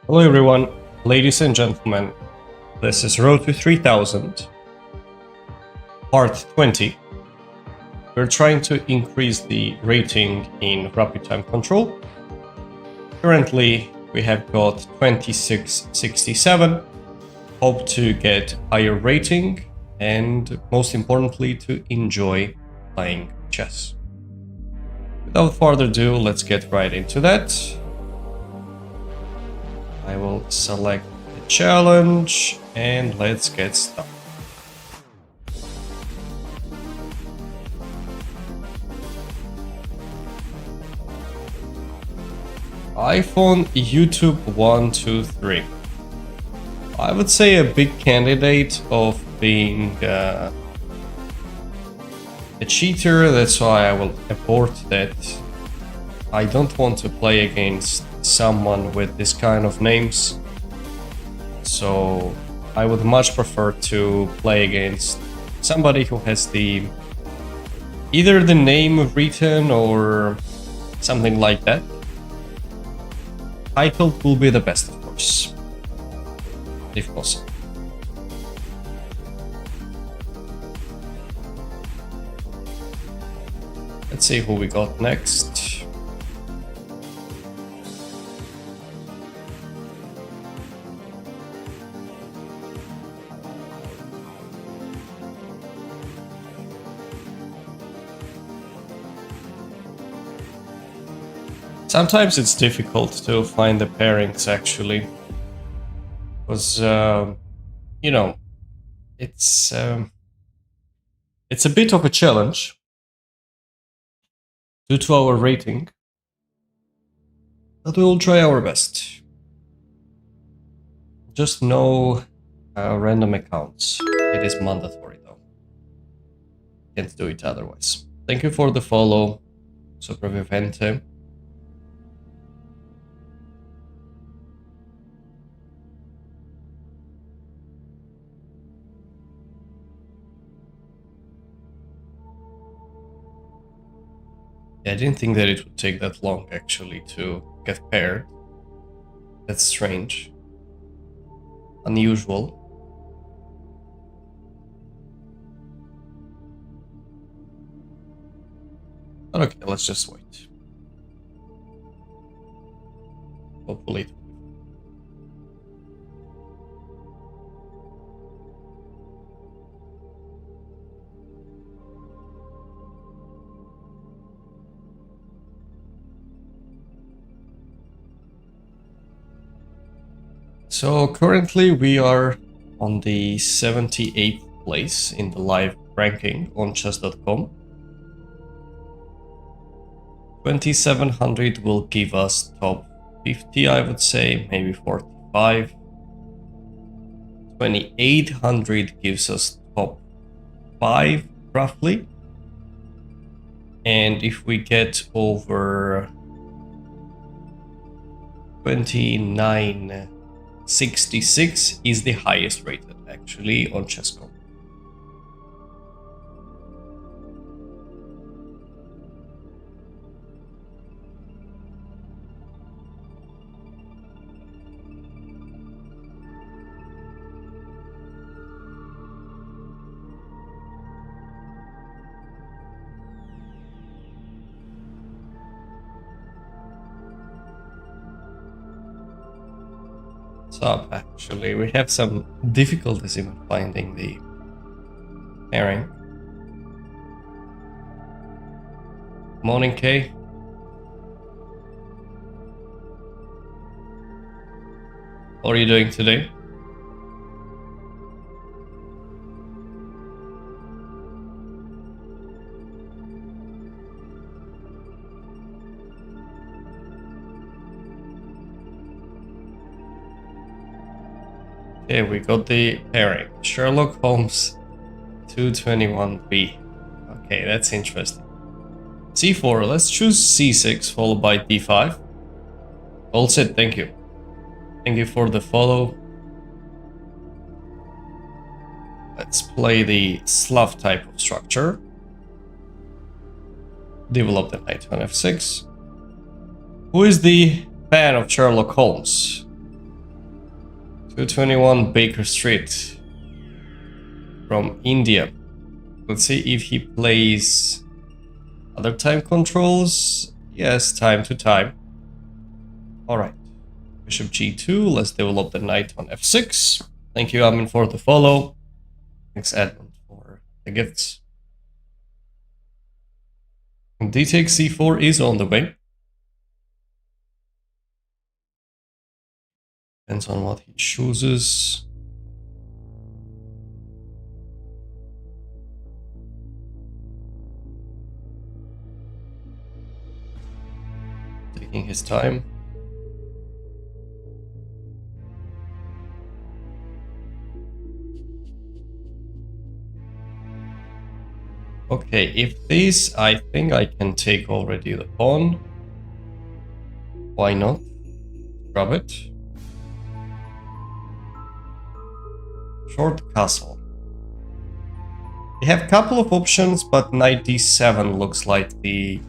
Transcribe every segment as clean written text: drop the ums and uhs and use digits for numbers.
Hello everyone, ladies and gentlemen, this is Road to 3000, part 20. We're trying to increase the rating in Rapid Time Control. Currently we have got 2667, hope to get higher rating and most importantly to enjoy playing chess. Without further ado, let's get right into that. I will select the challenge and let's get started. iPhone YouTube 123. I would say a big candidate of being a cheater, that's why I will abort that. I don't want to play against someone with this kind of names, so I would much prefer to play against somebody who has either the name written or something like that. Title will be the best, of course, if possible. Let's see who we got next. Sometimes it's difficult to find the pairings actually, because you know, it's a bit of a challenge due to our rating, but we will try our best. Just no random accounts. It is mandatory though. Can't do it otherwise. Thank you for the follow, Sopravvivente. I didn't think that it would take that long actually to get paired. That's strange. Unusual. But okay, let's just wait. Hopefully it will. So currently we are on the 78th place in the live ranking on chess.com. 2700 will give us top 50, I would say, maybe 45. 2800 gives us top 5 roughly. And if we get over 2966 is the highest rated actually on chess.com. Up actually, we have some difficulties in finding the pairing. Morning, Kay. How are you doing today? Okay, we got the pairing. Sherlock Holmes 221B. Okay, that's interesting. C4, let's choose C6 followed by D5. All set, thank you. Thank you for the follow. Let's play the Slav type of structure. Develop the knight on F6. Who is the fan of Sherlock Holmes? 221 Baker Street from India. Let's see if he plays other time controls. Yes, time to time. Alright. Bishop g2. Let's develop the knight on f6. Thank you, Amin, for the follow. Thanks, Edmund, for the gifts. And d takes c4 is on the way. Depends on what he chooses. Taking his time. Okay, if this, I think I can take already the pawn. Why not? Grab it. Short castle. We have a couple of options, but knight d7 looks like the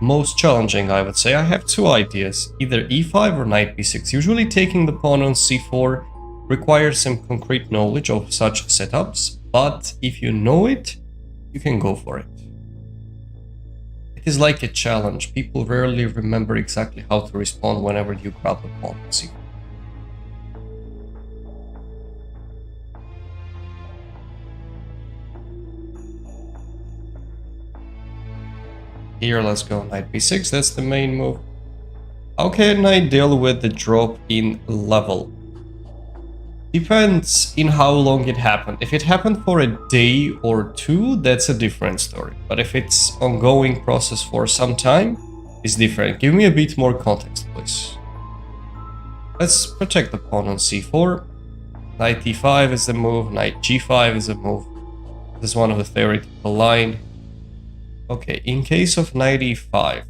most challenging, I would say. I have two ideas, either e5 or knight b6. Usually taking the pawn on c4 requires some concrete knowledge of such setups, but if you know it, you can go for it. It is like a challenge. People rarely remember exactly how to respond whenever you grab the pawn on c4. Here, let's go knight b6, that's the main move. How can I deal with the drop in level? Depends in how long it happened. If it happened for a day or two, that's a different story. But if it's ongoing process for some time, it's different. Give me a bit more context, please. Let's protect the pawn on c4. Knight e5 is the move, knight g5 is a move. This is one of the theoretical line. Okay, in case of knight e5,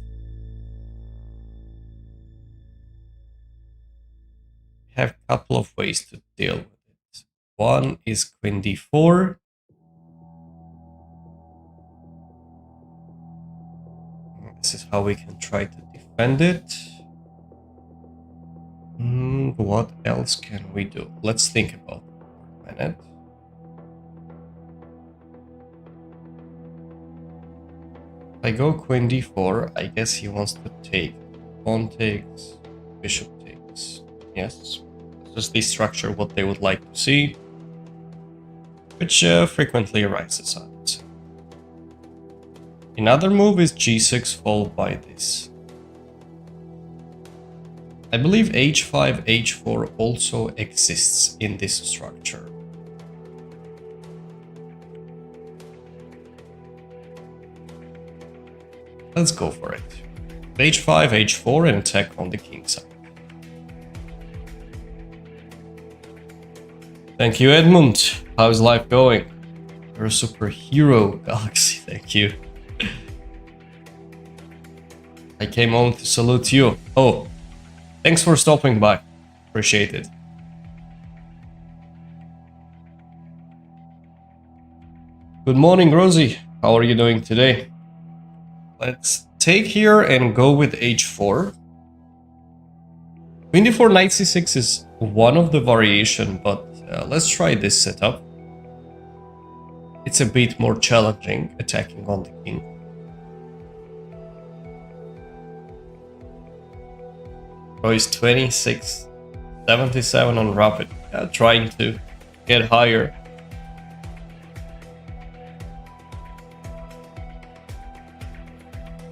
we have a couple of ways to deal with it. One is queen d4. This is how we can try to defend it. What else can we do? Let's think about it for a minute. If I go queen d4, I guess he wants to take. Pawn takes, bishop takes. Yes, it's just the structure what they would like to see, which frequently arises, I would say. Another move is g6 followed by this. I believe h5, h4 also exists in this structure. Let's go for it. h5, h4 and attack on the king side. Thank you, Edmund. How's life going? You're a superhero, Galaxy. Thank you. I came on to salute you. Oh, thanks for stopping by. Appreciate it. Good morning, Rosie. How are you doing today? Let's take here and go with h4. Queen d4, knight c6 is one of the variation, but let's try this setup. It's a bit more challenging, attacking on the king. Roy's 26, 77 on rapid, trying to get higher.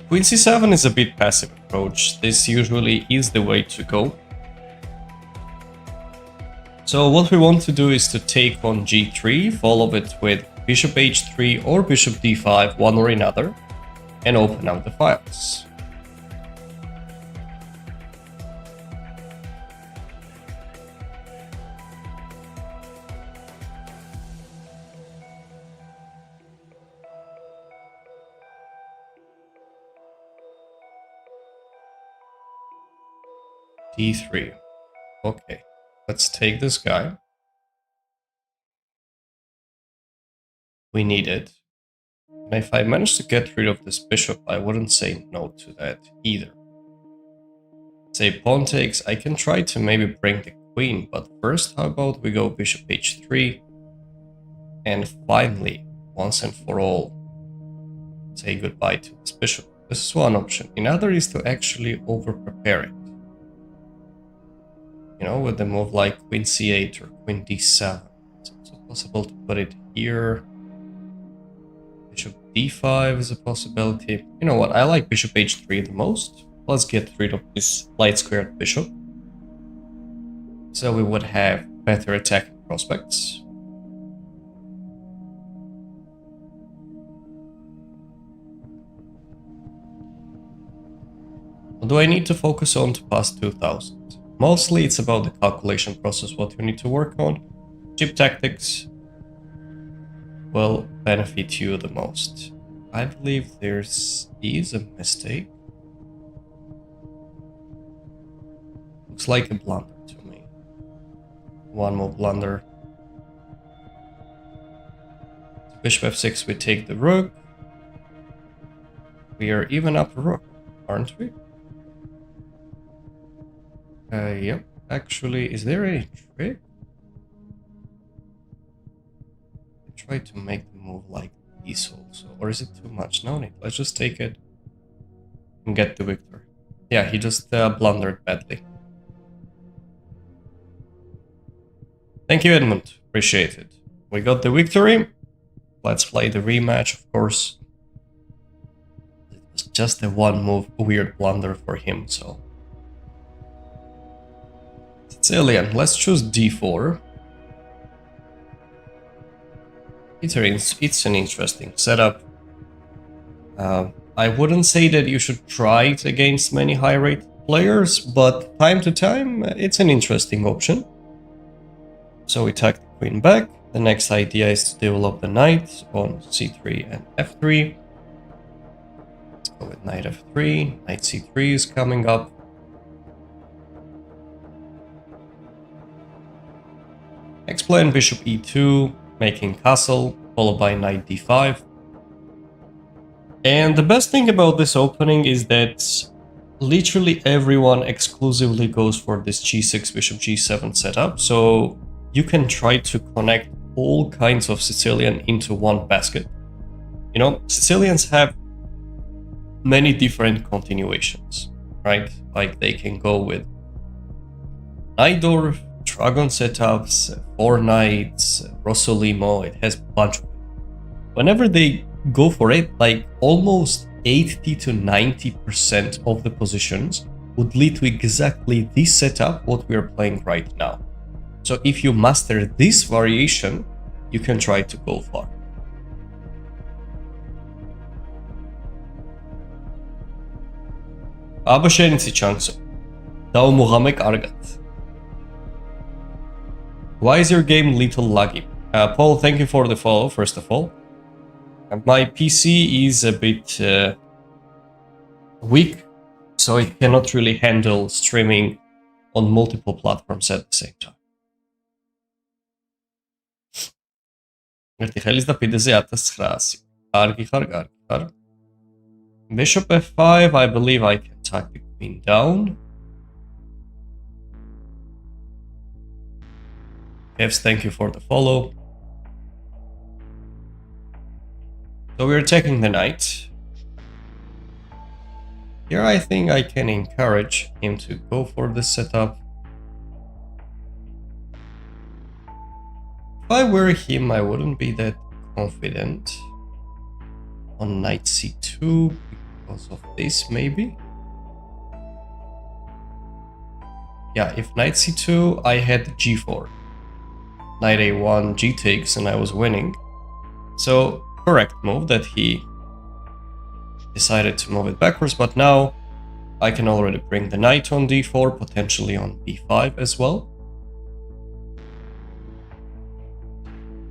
Queen c7 is a bit passive approach. This usually is the way to go. So what we want to do is to take on g3, follow it with bishop h3 or bishop d5, one or another, and open up the files. d3. Okay, let's take this guy. We need it. And if I manage to get rid of this bishop, I wouldn't say no to that either. Say pawn takes, I can try to maybe bring the queen. But first, how about we go bishop h3, and finally, once and for all, say goodbye to this bishop. This is one option. Another is to actually over-prepare it. You know, with the move like queen c8 or queen d7. It's also possible to put it here. Bishop d5 is a possibility. You know what, I like bishop h3 the most. Let's get rid of this light-squared bishop. So we would have better attacking prospects. What do I need to focus on to pass 2000? Mostly it's about the calculation process, what you need to work on. Chip tactics will benefit you the most. I believe is a mistake. Looks like a blunder to me. One more blunder. So bishop f6, we take the rook. We are even up a rook, aren't we? Yep. Actually, is there any trick? Try to make the move like this also, or is it too much? No need. Let's just take it and get the victory. Yeah, he just blundered badly. Thank you, Edmund. Appreciate it. We got the victory. Let's play the rematch, of course. It was just a one move, weird blunder for him, so. Sicilian, let's choose d4. It's an interesting setup. I wouldn't say that you should try it against many high-rated players, but time to time, it's an interesting option. So we tuck the queen back. The next idea is to develop the knight on c3 and f3. Let's go with knight f3. Knight c3 is coming up. Explain bishop e2, making castle, followed by knight d5. And the best thing about this opening is that literally everyone exclusively goes for this g6, bishop g7 setup, so you can try to connect all kinds of Sicilian into one basket. You know, Sicilians have many different continuations, right? Like they can go with Najdorf, Dragon setups, 4 knights, Rossolimo, it has a bunch of it. Whenever they go for it, like almost 80 to 90% of the positions would lead to exactly this setup, what we are playing right now. So if you master this variation, you can try to go far. აბა შენიცი ჩანსო. დაუმოღამე კარგად. Why is your game little laggy? Paul, thank you for the follow, first of all. My PC is a bit weak, so it cannot really handle streaming on multiple platforms at the same time. Bishop f5, I believe I can tuck the queen down. Kevs, thank you for the follow. So we're taking the knight. Here I think I can encourage him to go for this setup. If I were him, I wouldn't be that confident on knight c2 because of this, maybe. Yeah, if knight c2, I had g4. Knight a1, g takes, and I was winning. So, correct move that he decided to move it backwards, but now I can already bring the knight on d4, potentially on b5 as well.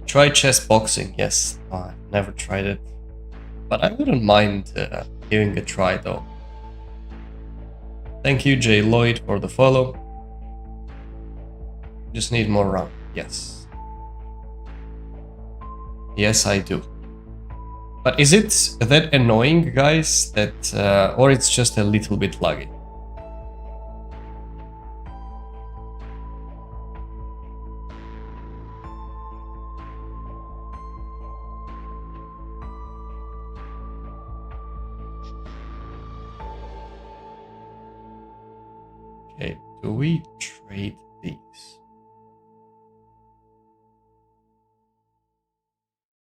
Try chess boxing, yes. I've never tried it, but I wouldn't mind giving a try though. Thank you, J. Lloyd, for the follow. Just need more round, yes. Yes, I do. But is it that annoying, guys, that or it's just a little bit laggy? Okay, do we trade these?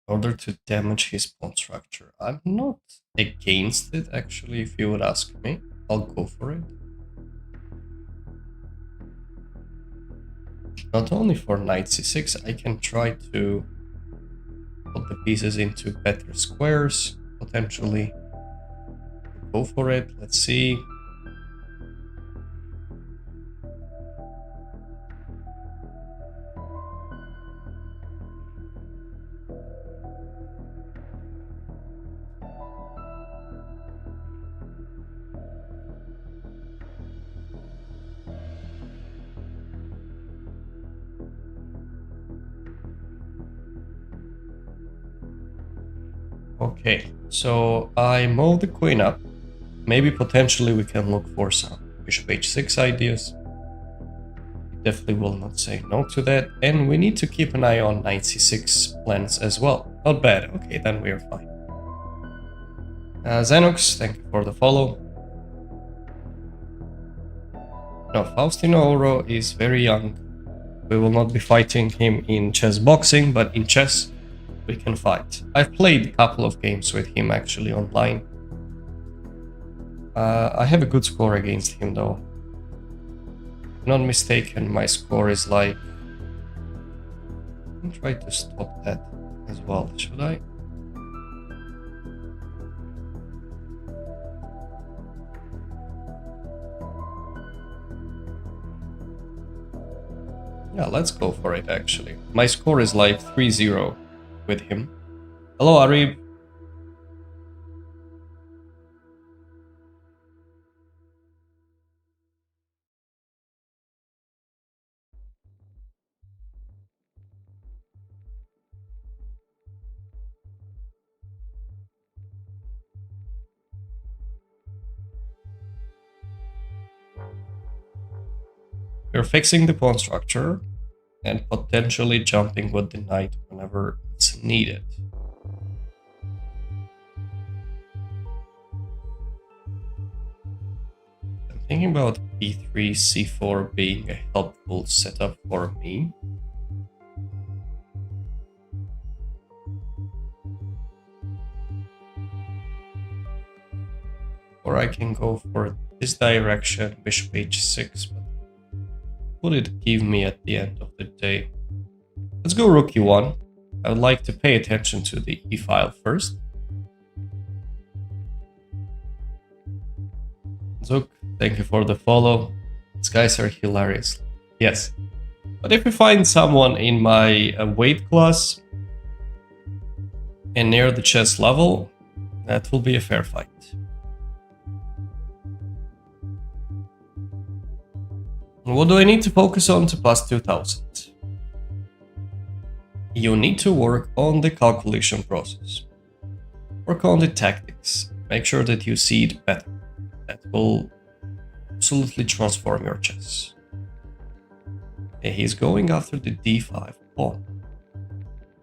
In order to damage his pawn structure. I'm not against it, actually, if you would ask me. I'll go for it. Not only for knight c6, I can try to put the pieces into better squares, potentially. Go for it, let's see. Okay, so I move the queen up. Maybe potentially we can look for some bishop h6 ideas. Definitely will not say no to that. And we need to keep an eye on knight c6 plans as well. Not bad. Okay, then we are fine. Xenox, thank you for the follow. No, Faustino Oro is very young. We will not be fighting him in chess boxing, but in chess we can fight. I've played a couple of games with him actually online. I have a good score against him though. If not mistaken, my score is like... I'll try to stop that as well, should I? Yeah, let's go for it actually. My score is like 3-0 with him. Hello Arib. We're fixing the pawn structure and potentially jumping with the knight whenever it's needed. I'm thinking about b3, c4 being a helpful setup for me. Or I can go for this direction, bishop h6, but what would it give me at the end of the day? Let's go rook e1. I would like to pay attention to the e file first. Zook, thank you for the follow. These guys are hilarious. Yes. But if we find someone in my weight class and near the chess level, that will be a fair fight. What do I need to focus on to pass 2000? You need to work on the calculation process. Work on the tactics. Make sure that you see it better. That will absolutely transform your chess. Okay, he's going after the d5 pawn,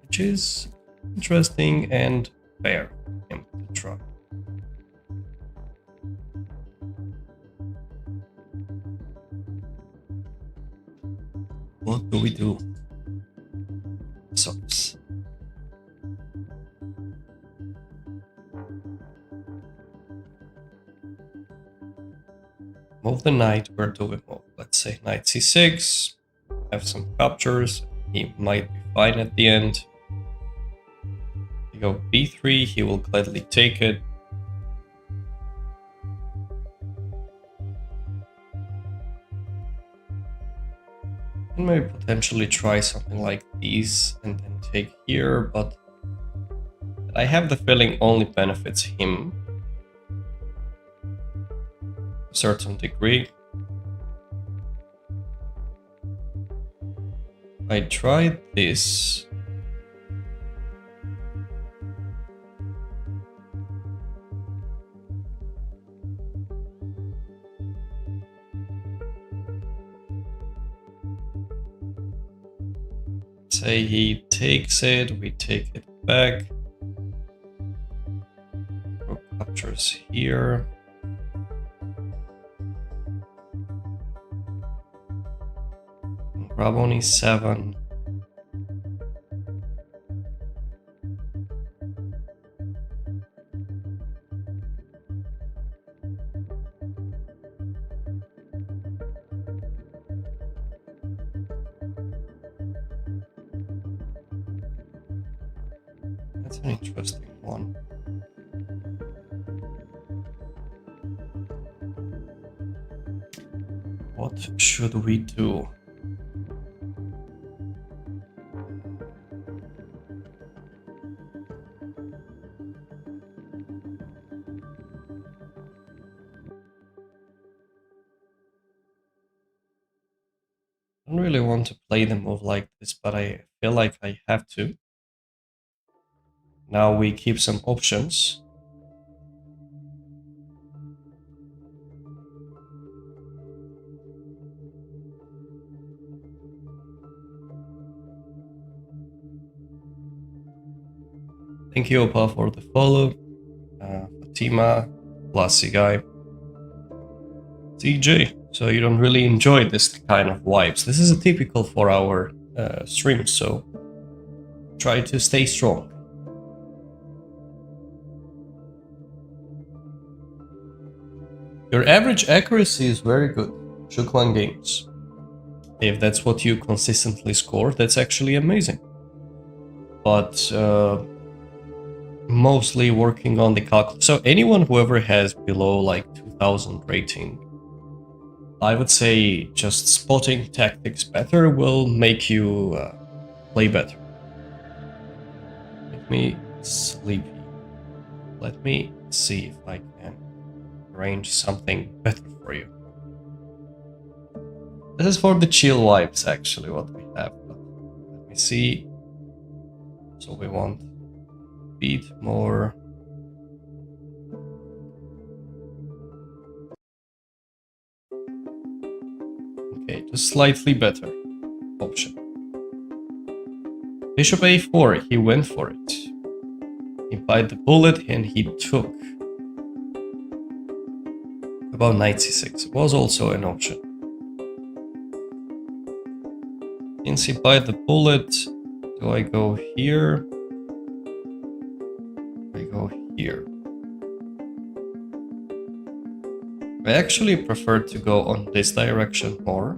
which is interesting and fair for him to try. What do we do? Sucks. Move the knight. Where do we move? Let's say knight c6. Have some captures. He might be fine at the end. You go b3. He will gladly take it. And maybe potentially try something like these and then take here, but I have the feeling only benefits him to a certain degree. I tried this. Say he takes it, we take it back. Rook captures here. grab on e7. That's an interesting one. What should we do? I don't really want to play the move like this, but I feel like I have to. Now we keep some options. Thank you, Opa, for the follow. Fatima, classy guy. CJ, so you don't really enjoy this kind of vibes. This is a typical for our stream, so try to stay strong. Your average accuracy is very good, Shuklan Games. If that's what you consistently score, that's actually amazing. But mostly working on the calculus. So anyone who ever has below like 2000 rating, I would say just spotting tactics better will make you play better. Make me sleepy. Let me see if I can arrange something better for you. This is for the chill vibes, actually, what we have. But let me see. So we want beat more. Okay, just slightly better option. Bishop a4, he went for it. He bit the bullet and he took. About knight c6 was also an option. Since he bit the bullet, do I go here? I go here. I actually prefer to go on this direction more.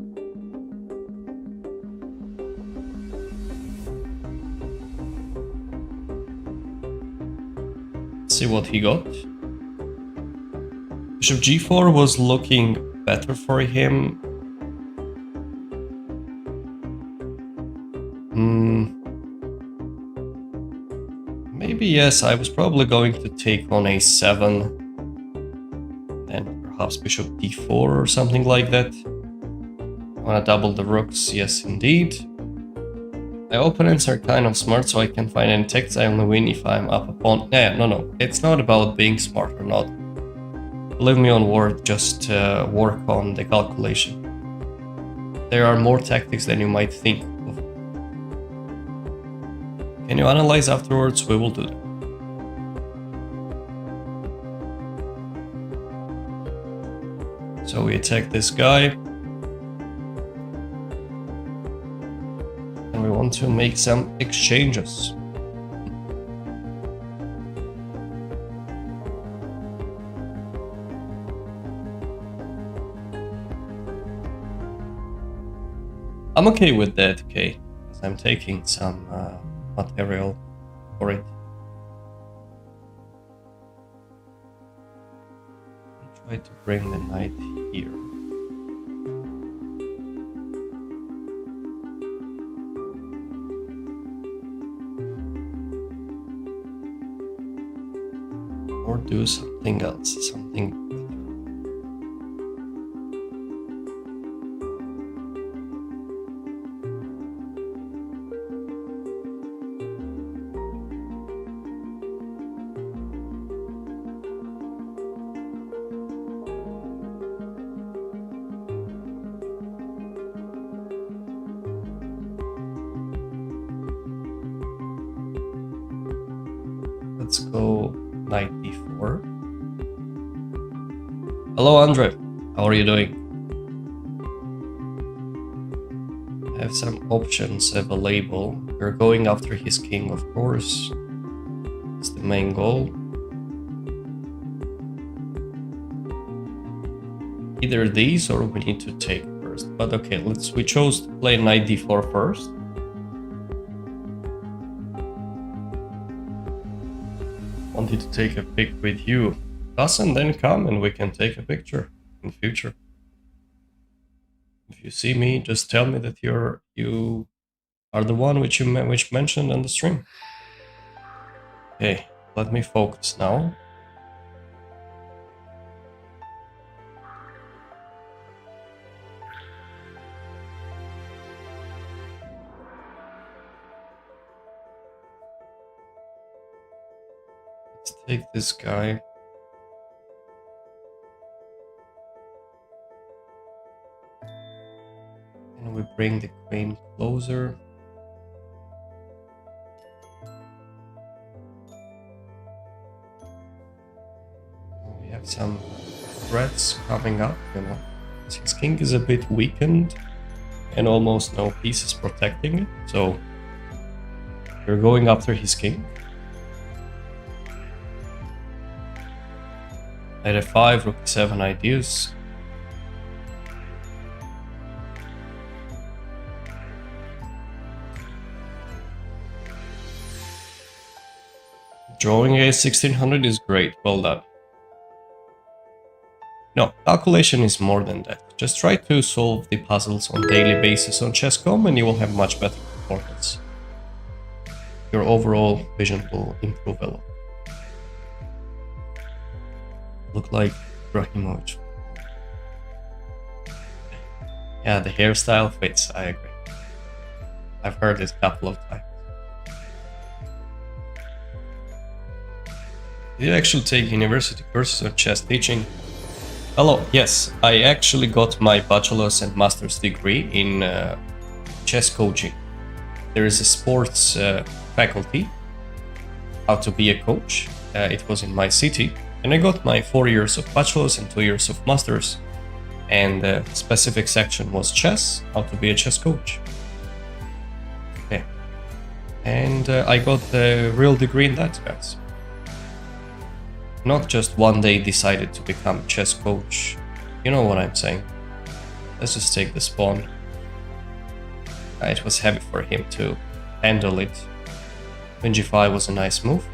Let's see what he got. Bishop g4 was looking better for him. Maybe yes, I was probably going to take on a7. And perhaps bishop d4 or something like that. I want to double the rooks, yes indeed. My opponents are kind of smart, so I can find any tactics. I only win if I'm up a pawn. No. It's not about being smart or not. Believe me on word, just work on the calculation. There are more tactics than you might think of. Can you analyze afterwards? We will do that. So we attack this guy. And we want to make some exchanges. I'm okay with that, okay, because I'm taking some material for it. I'll try to bring the knight here. Or do something else, something better. Let's go knight d4. Hello, Andre. How are you doing? have some options available. We're going after his king, of course. It's the main goal. Either these or we need to take first. But okay, we chose to play knight d4 first. Wanted to take a pic with you. Doesn't then come and we can take a picture in future. If you see me, just tell me that you are the one which mentioned on the stream. Okay, let me focus now. Let's take this guy. And we bring the queen closer. We have some threats coming up, you know. His king is a bit weakened and almost no pieces protecting it, so we're going after his king. Knight f5, rook e7 ideas. Drawing a 1600 is great, well done. No, calculation is more than that. Just try to solve the puzzles on daily basis on Chess.com and you will have much better performance. Your overall vision will improve a lot. Look like Ibrahimovic. Yeah, the hairstyle fits, I agree. I've heard it a couple of times. Did you actually take university courses on chess teaching? Hello, yes, I actually got my bachelor's and master's degree in chess coaching. There is a sports faculty, how to be a coach. It was in my city, and I got my 4 years of bachelor's and 2 years of master's. And the specific section was chess, how to be a chess coach. Okay, and I got the real degree in that, guys. Not just one day decided to become a chess coach. You know what I'm saying. Let's just take this pawn. It was heavy for him to handle it. Queen g5 was a nice move.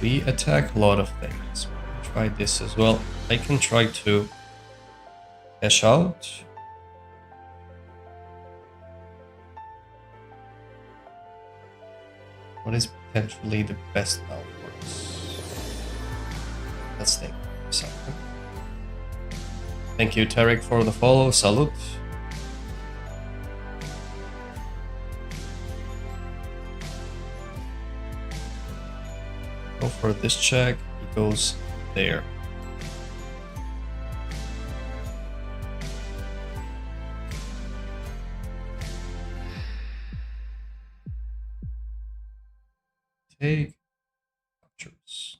We attack a lot of things. Try this as well. I can try to cash out. What is potentially the best now for us? Let's think something. Thank you, Tarek, for the follow. Salute. Go for this check. He goes there. Take captures.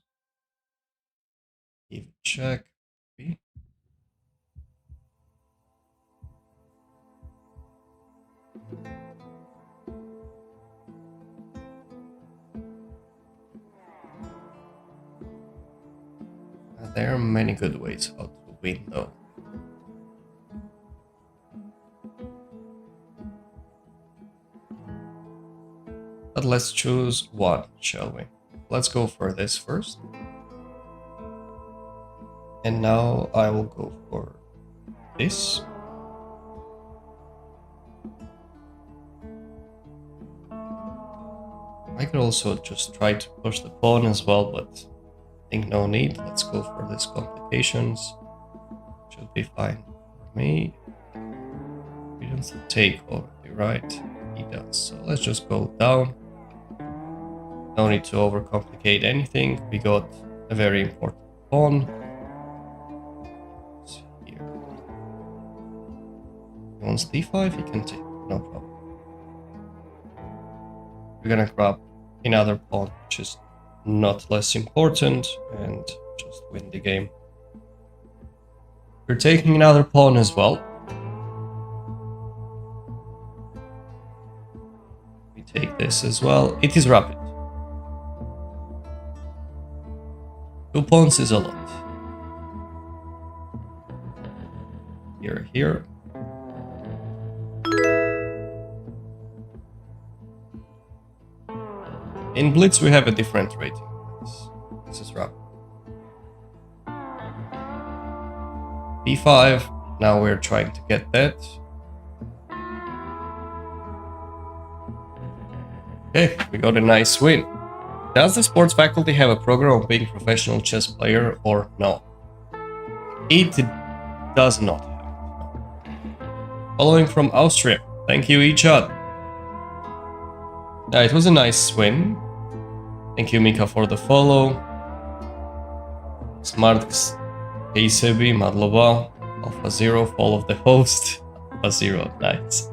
Even check. B. There are many good ways how to win, though. But let's choose one, shall we? Let's go for this first. And now I will go for this. I could also just try to push the pawn as well, but I think no need. Let's go for this complications. Should be fine for me. He doesn't take already, right? He does. So let's just go down. No need to overcomplicate anything. We got a very important pawn. Here. He wants d5, he can take, no problem. We're gonna grab another pawn, which is not less important, and just win the game. We're taking another pawn as well. We take this as well. It is rapid. 2 pawns is a lot. Here. In Blitz we have a different rating. This is rapid. b5. Now we're trying to get that. Okay, we got a nice win. Does the sports faculty have a program of being a professional chess player or no? It does not have. Following from Austria. Thank you, Ichad. It was a nice win. Thank you, Mika, for the follow. Smartx, Ksebi, Madlova, Alpha Zero, follow the host. Alpha Zero, nice.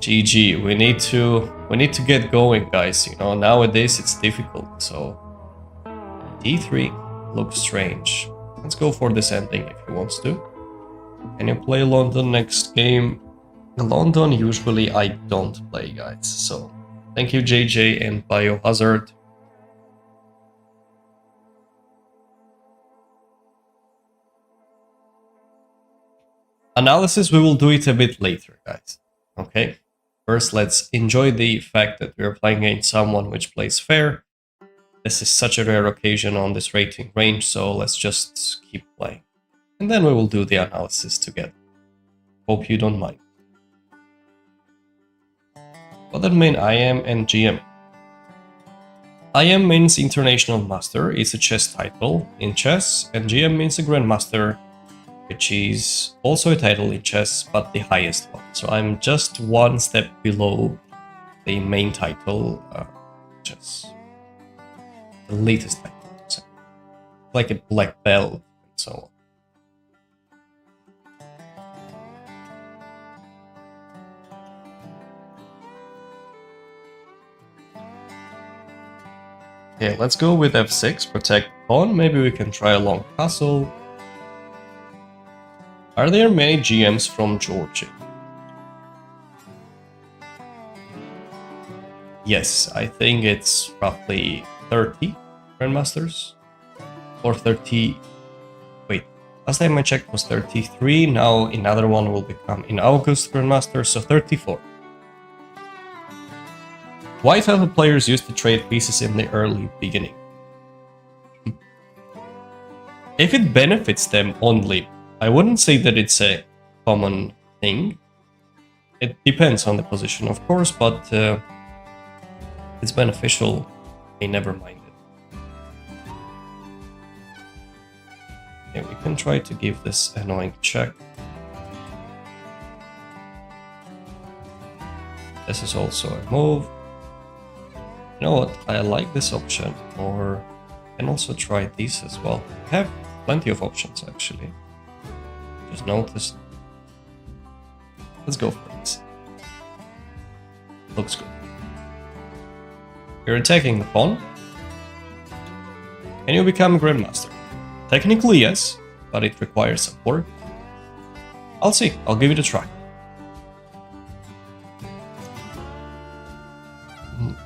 GG. We need to get going, guys. You know, nowadays it's difficult. So D3 looks strange. Let's go for this ending if he wants to. Can you play London next game? London usually I don't play, guys. So thank you, JJ and Biohazard. Analysis, we will do it a bit later, guys. Okay? First, let's enjoy the fact that we're playing against someone which plays fair. This is such a rare occasion on this rating range, so let's just keep playing. And then we will do the analysis together. Hope you don't mind. What that mean IM and GM? IM means International Master, it's a chess title in chess, and GM means a Grandmaster, which is also a title in chess, but the highest one. So I'm just one step below the main title, chess. The latest title, so like a black belt and so on. Okay, let's go with f6, protect pawn. Maybe we can try a long castle. Are there many GMs from Georgia? Yes, I think it's roughly 30 Grandmasters. Or 30... Wait, last time I checked was 33, now another one will become in August Grandmaster, so 34. White Alpha players used to trade pieces in the early beginning. If it benefits them only, I wouldn't say that it's a common thing. It depends on the position, of course, but it's beneficial. I never mind it. Okay, we can try to give this annoying check. This is also a move. You know what? I like this option, or I can also try these as well. I have plenty of options actually. Just noticed. Let's go for this. Looks good. You're attacking the pawn. Can you become a Grandmaster? Technically yes, but it requires some work. I'll see. I'll give it a try.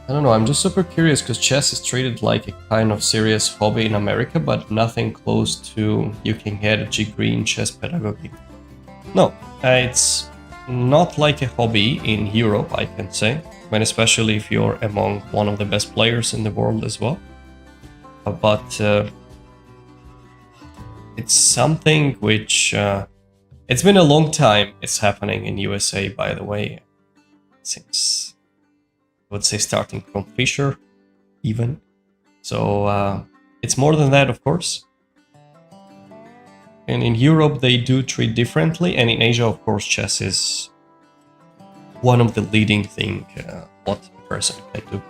I don't know, I'm just super curious because chess is treated like a kind of serious hobby in America, but nothing close to you can get a degree in chess pedagogy. No, it's not like a hobby in Europe, I can say, and especially if you're among one of the best players in the world as well. But it's something which it's been a long time. It's happening in USA, by the way, since I would say starting from Fischer, even. So it's more than that, of course. And in Europe, they do treat differently, and in Asia, of course, chess is one of the leading thing what a person can do.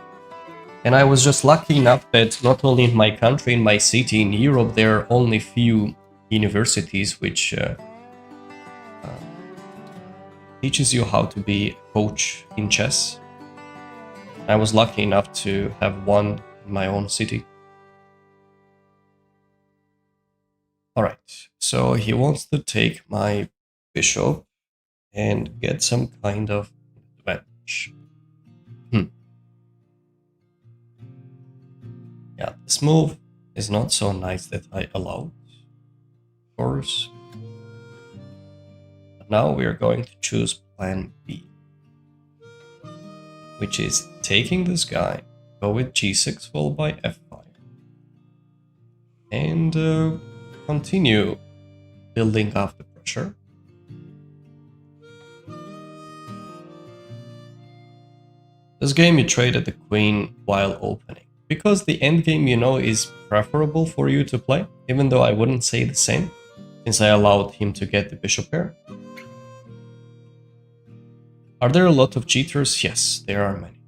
And I was just lucky enough that not only in my country, in my city, in Europe, there are only few universities which teaches you how to be a coach in chess. I was lucky enough to have one in my own city. Alright, so he wants to take my bishop and get some kind of advantage. Yeah, this move is not so nice that I allowed, of course. But now we are going to choose plan B, which is taking this guy, go with g6 followed by f5, and continue building up the pressure. This game you traded the queen while opening, because the endgame, you know, is preferable for you to play, even though I wouldn't say the same, since I allowed him to get the bishop pair. Are there a lot of cheaters? Yes, there are many.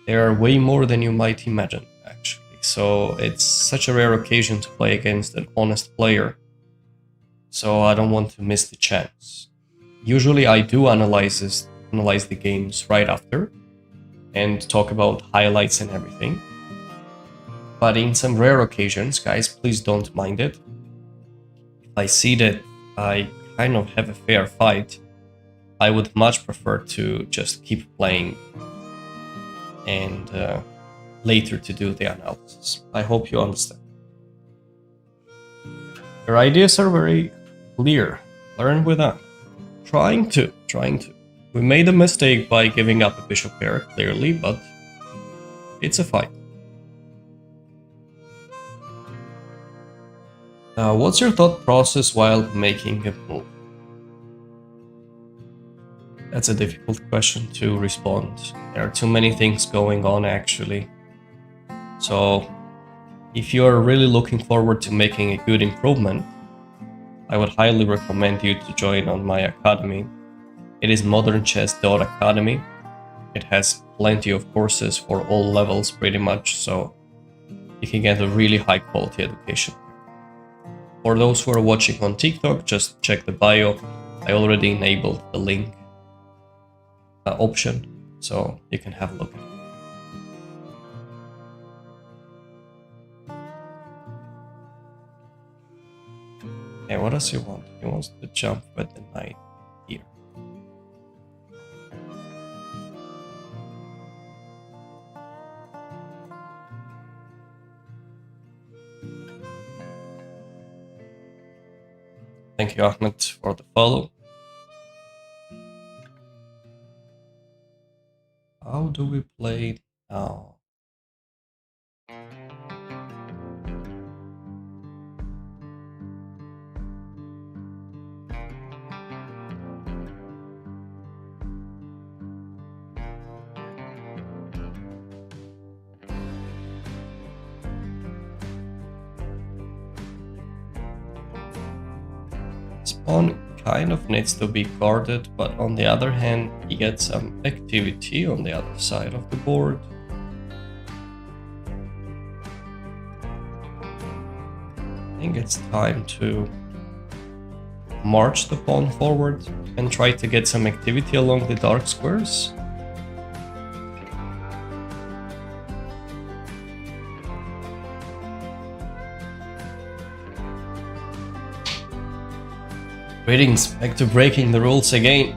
There are way more than you might imagine, actually. So it's such a rare occasion to play against an honest player. So I don't want to miss the chance. Usually I do analyze the games right after and talk about highlights and everything. But in some rare occasions, guys, please don't mind it. If I see that I kind of have a fair fight, I would much prefer to just keep playing and later to do the analysis. I hope you understand. Your ideas are very clear. Learn with that. Trying to. We made a mistake by giving up a bishop pair, clearly, but it's a fight. What's your thought process while making a move? That's a difficult question to respond. There are too many things going on, actually. So, if you are really looking forward to making a good improvement, I would highly recommend you to join on my academy. It is modernchess.academy. It has plenty of courses for all levels, pretty much, so you can get a really high quality education. For those who are watching on TikTok, just check the bio. I already enabled the link option, so you can have a look at it. Okay, what does he want? He wants to jump with the knight here. Thank you, Ahmed, for the follow. How do we play now? Pawn kind of needs to be guarded, but on the other hand, he gets some activity on the other side of the board. I think it's time to march the pawn forward and try to get some activity along the dark squares. Greetings, back to breaking the rules again.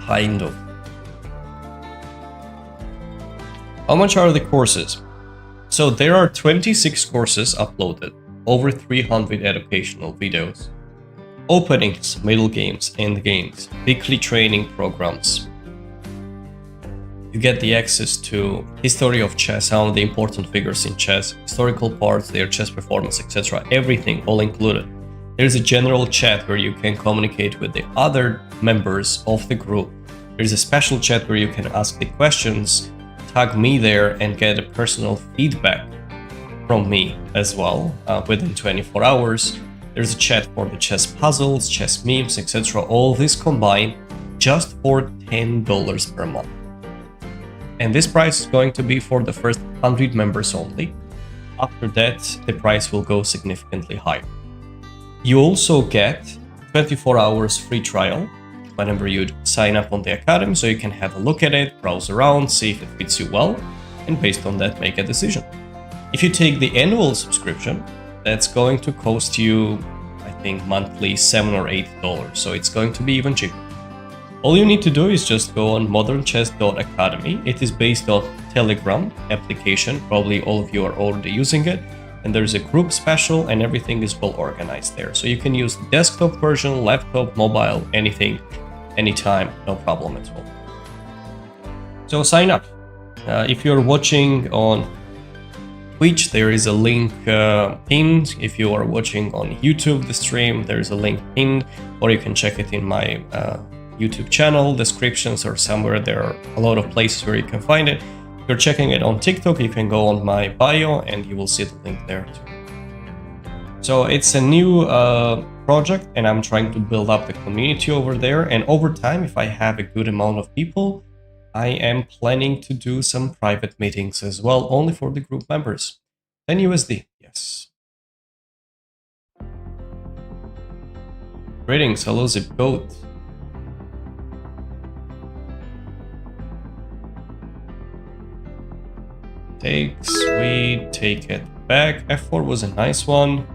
Kind of. How much are the courses? So there are 26 courses uploaded, over 300 educational videos, openings, middle games, end games, weekly training programs. You get the access to history of chess, some of the important figures in chess, historical parts, their chess performance, etc. Everything, all included. There's a general chat where you can communicate with the other members of the group. There's a special chat where you can ask the questions, tag me there, and get a personal feedback from me as well within 24 hours. There's a chat for the chess puzzles, chess memes, etc. All this combined just for $10 per month. And this price is going to be for the first 100 members only. After that, the price will go significantly higher. You also get 24 hours free trial whenever you sign up on the Academy, so you can have a look at it, browse around, see if it fits you well, and based on that, make a decision. If you take the annual subscription, that's going to cost you, I think, monthly $7 or $8. So it's going to be even cheaper. All you need to do is just go on modernchess.academy. It is based on Telegram application. Probably all of you are already using it. And there's a group special and everything is well organized there. So you can use the desktop version, laptop, mobile, anything, anytime, no problem at all. So sign up. If you're watching on Twitch, there is a link pinned. If you are watching on YouTube, the stream, there is a link pinned, or you can check it in my YouTube channel, descriptions, or somewhere. There are a lot of places where you can find it. If you're checking it on TikTok, you can go on my bio and you will see the link there too. So it's a new project and I'm trying to build up the community over there. And over time, if I have a good amount of people, I am planning to do some private meetings as well, only for the group members. 10 USD, yes. Greetings, hello Zipgoat. Takes, we take it back. F4 was a nice one.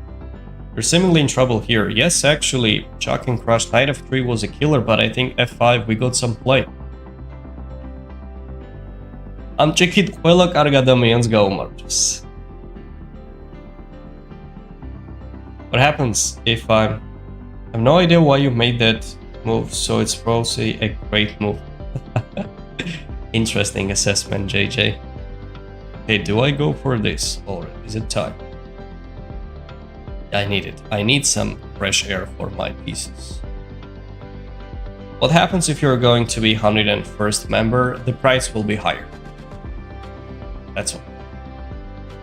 You're seemingly in trouble here. Yes, actually, Chuck and Crush, Knight F3 was a killer, but I think F5 we got some play. Amcekit ყველა კარგ ადამიანს გაუმარჯოს. What happens if I have no idea why you made that move, so it's probably a great move. Interesting assessment, JJ. Hey, do I go for this or is it time? I need it. I need some fresh air for my pieces. What happens if you're going to be 101st member? The price will be higher. That's all.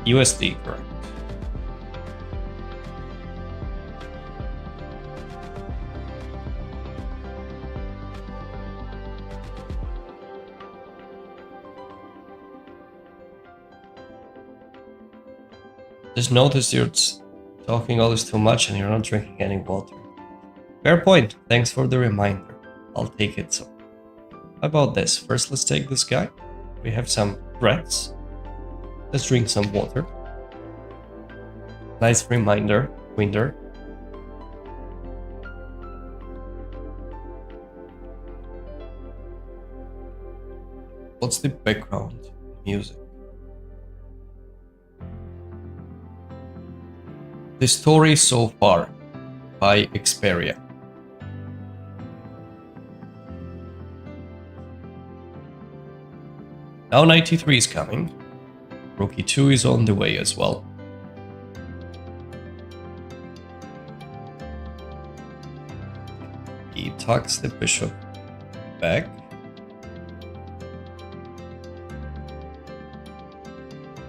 USD, correct. Just notice you're talking all this too much and you're not drinking any water. Fair point. Thanks for the reminder. I'll take it. So, how about this? First, let's take this guy. We have some threats. Let's drink some water. Nice reminder, Winder. What's the background music? The Story So Far by Xperia. Now 93 is coming. Rookie 2 is on the way as well. He tucks the bishop back.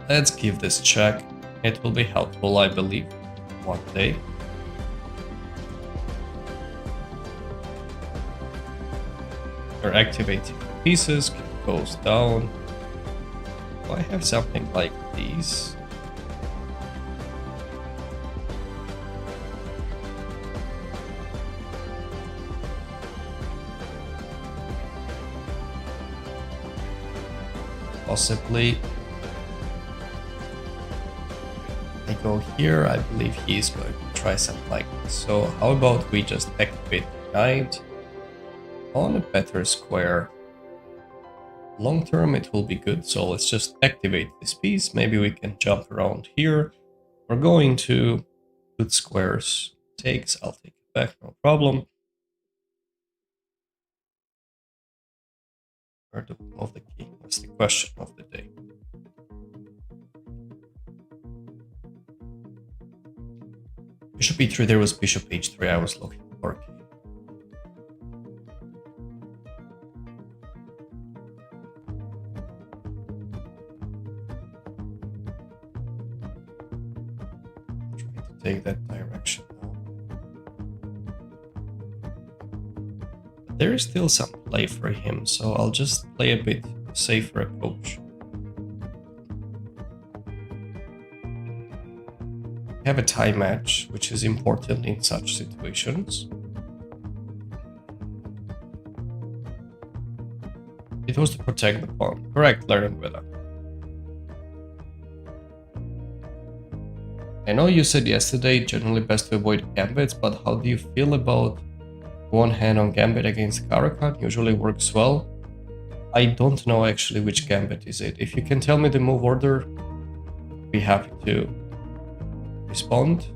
Let's give this check. It will be helpful, I believe, one day. We're activating pieces, goes down. Do I have something like these? Possibly. I go here, I believe he's going to try something like this. So how about we just activate the knight on a better square. Long term it will be good, so let's just activate this piece. Maybe we can jump around here. We're going to good squares. Takes, I'll take it back, no problem. Where to move the key? That's the question of the day. Bishop e3, there was bishop h3, I was looking for. Take that direction now. There is still some play for him, so I'll just play a bit safer approach. Have a tie match, which is important in such situations. It was to protect the pawn. Correct, learning with that. I know you said yesterday generally best to avoid gambits, but how do you feel about one hand on gambit against Caro-Kann? Usually works well. I don't know actually which gambit is it. If you can tell me the move order, I'd be happy to respond.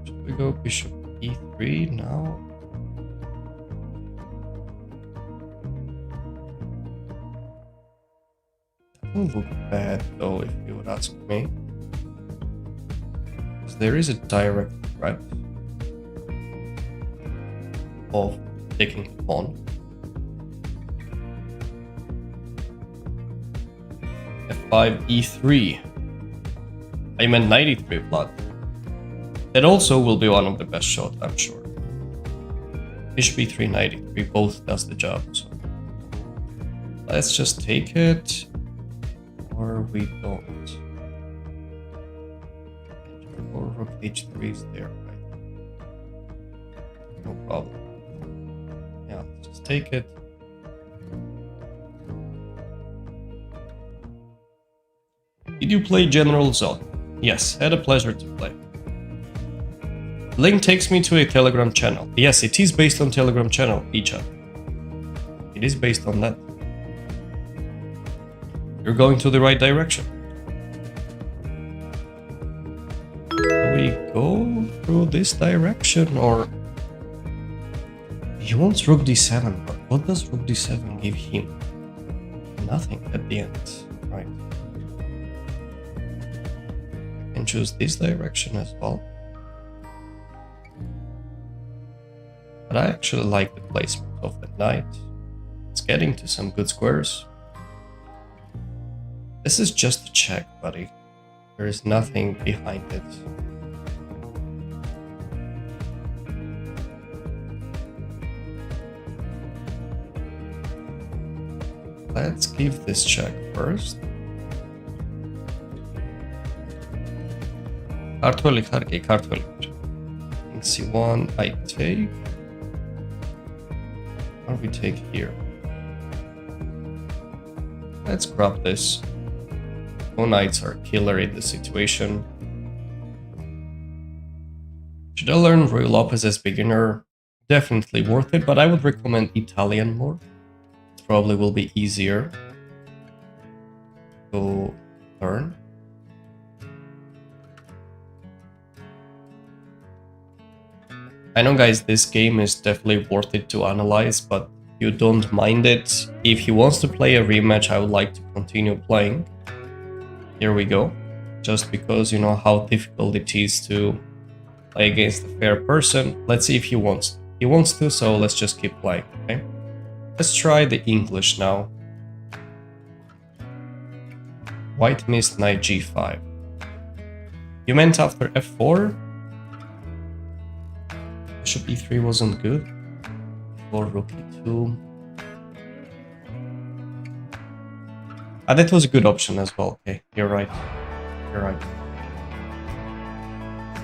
Should we go bishop e3 now? Doesn't look bad though, if you would ask me. Because there is a direct threat of taking the pawn. f5 e3. I meant 93 blood. That also will be one of the best shots, I'm sure. Bishop e3, 93, both does the job. So let's just take it, or we don't. Or rook h3 is there, right? No problem. Yeah, let's just take it. Did you play General Zone? Yes, had a pleasure to play. Link takes me to a Telegram channel. Yes, it is based on Telegram channel, Icha. It is based on that. You're going to the right direction. Do we go through this direction or... He wants rook d7, but what does rook d7 give him? Nothing at the end, right? And choose this direction as well. But I actually like the placement of the knight. It's getting to some good squares. This is just a check, buddy. There is nothing behind it. Let's give this check first. Kartveli kargi, kartveli. In c1 I take. Or we take here. Let's grab this. No knights are killer in this situation. Should I learn Ruy Lopez as beginner? Definitely worth it, but I would recommend Italian more. It probably will be easier to learn. I know, guys, this game is definitely worth it to analyze, but you don't mind it. If he wants to play a rematch, I would like to continue playing. Here we go. Just because you know how difficult it is to play against a fair person. Let's see if he wants to. He wants to, so let's just keep playing, okay? Let's try the English now. White missed knight g5. You meant after f4? Bishop e3 wasn't good. Or rook e2. Ah, that was a good option as well. Okay, you're right. You're right.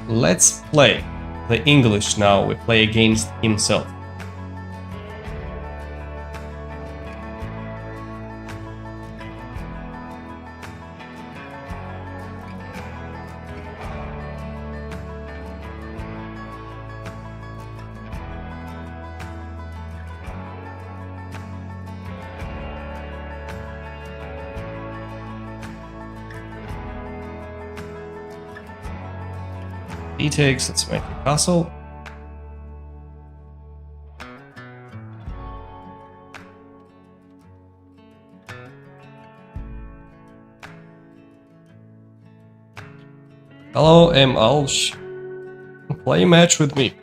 Let's play the English now. We play against himself. He takes, let's make a castle. Hello, M. Alsh. Play a match with me.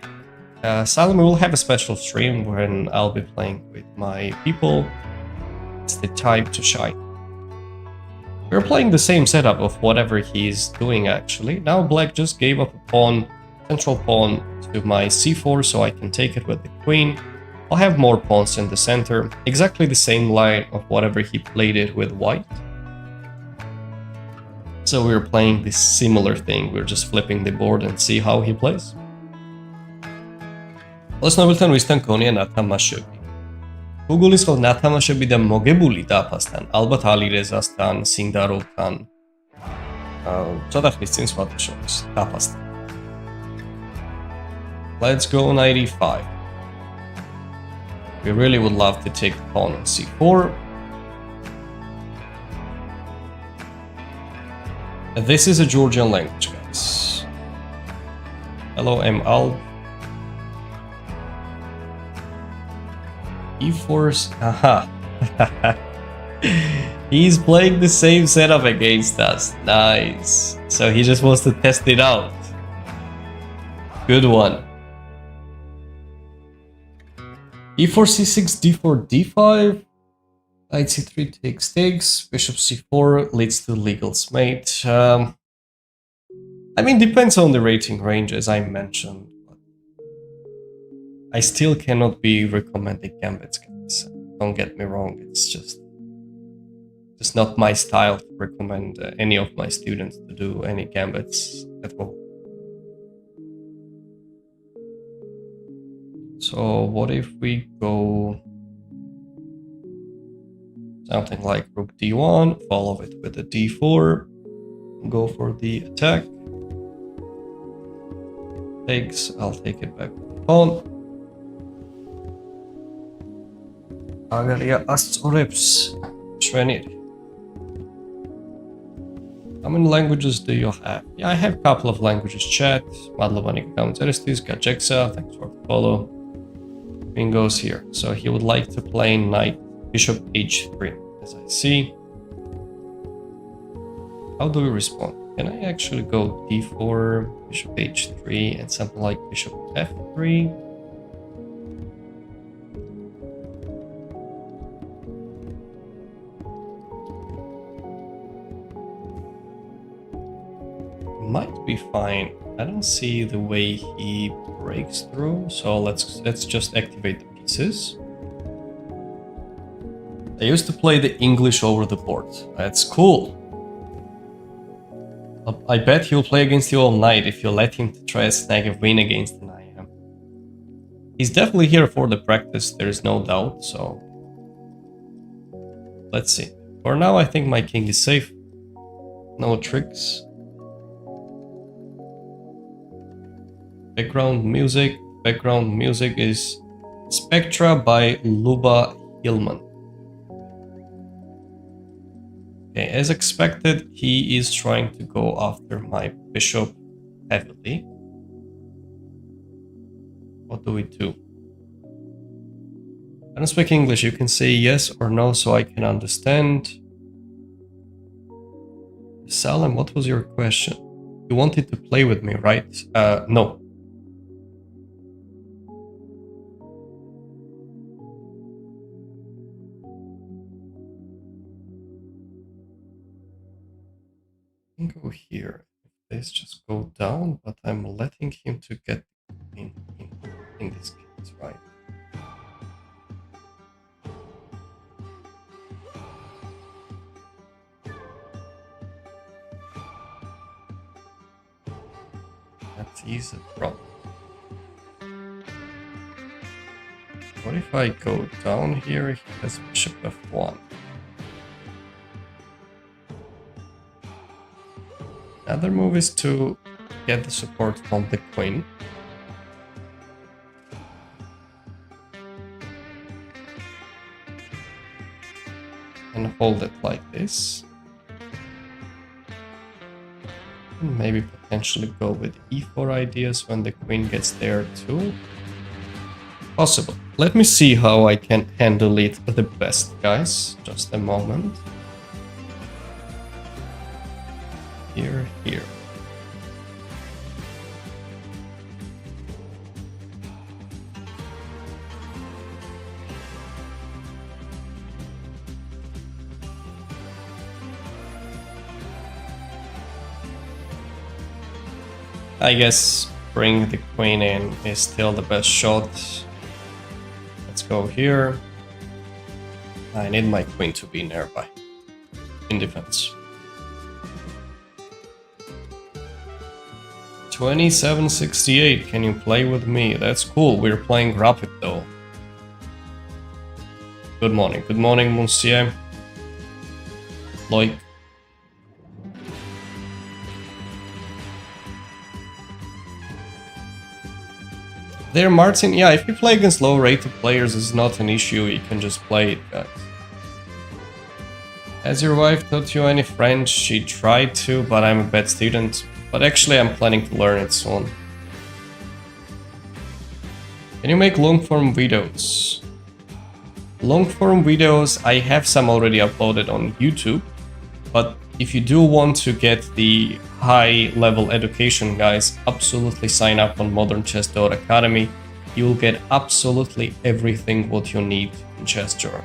Salome will have a special stream when I'll be playing with my people. It's the time to shine. We're playing the same setup of whatever he's doing actually. Now black just gave up a pawn, central pawn to my c4 so I can take it with the queen. I'll have more pawns in the center, exactly the same line of whatever he played it with white. So we're playing this similar thing, we're just flipping the board and see how he plays. Osnoviltan Vistankoni and Atamashubi. Gugulis khol natamaşები და მოგებული დაფასთან, ალბათ ალი რეზასთან, სინდაროვთან. Żadnych miejsc słabszych. Tapast. Let's go knight e5. We really would love to take the pawn on c4. This is a Georgian language, guys. Hello, I'm Al. E4's. Aha. He's playing the same setup against us. Nice. So he just wants to test it out. Good one. E4, c6, d4, d5. Knight c3 takes, bishop c4 leads to legal's mate. I mean, depends on the rating range, as I mentioned. But I still cannot be recommending gambits, guys. Don't get me wrong, it's just not my style to recommend any of my students to do any gambits at all. So what if we go something like rook d1, follow it with a d4, go for the attack. Takes, I'll take it back with the pawn. Agaria ascorps Shvenir. How many languages do you have? Yeah, I have a couple of languages. Chat, Madlovanik Kaunteristis, Gajexa, thanks for the follow. Bingo's here. So he would like to play knight bishop h3, as I see. How do we respond? Can I actually go d4, bishop h3, and something like bishop f3? Might be fine. I don't see the way he breaks through, so let's just activate the pieces. I used to play the English over the board. That's cool. I bet he'll play against you all night if you let him to try to snag a win against an IM. He's definitely here for the practice, there is no doubt, so let's see. For now, I think my king is safe. No tricks. Background music is Spectra by Luba Hillman. Okay, as expected, he is trying to go after my bishop heavily. What do we do? I don't speak English, you can say yes or no so I can understand. Salam, what was your question? You wanted to play with me, right? No. Go here. Let's just go down, but I'm letting him to get in this case, right? That is a problem. What if I go down here? He has bishop f1. Another move is to get the support from the queen. And hold it like this. And maybe potentially go with e4 ideas when the queen gets there too. Possible. Let me see how I can handle it the best, guys. Just a moment. Here. I guess bring the queen in is still the best shot. Let's go here. I need my queen to be nearby in defense. 2768, can you play with me? That's cool, we're playing rapid though. Good morning, monsieur. Like. There, Martin. Yeah, if you play against low-rated players, it's not an issue. You can just play it, guys. Has your wife taught you any French? She tried to, but I'm a bad student. But actually, I'm planning to learn it soon. Can you make long-form videos? Long-form videos, I have some already uploaded on YouTube. But if you do want to get the high-level education, guys, absolutely sign up on modernchess.academy. You will get absolutely everything what you need in ChessJar.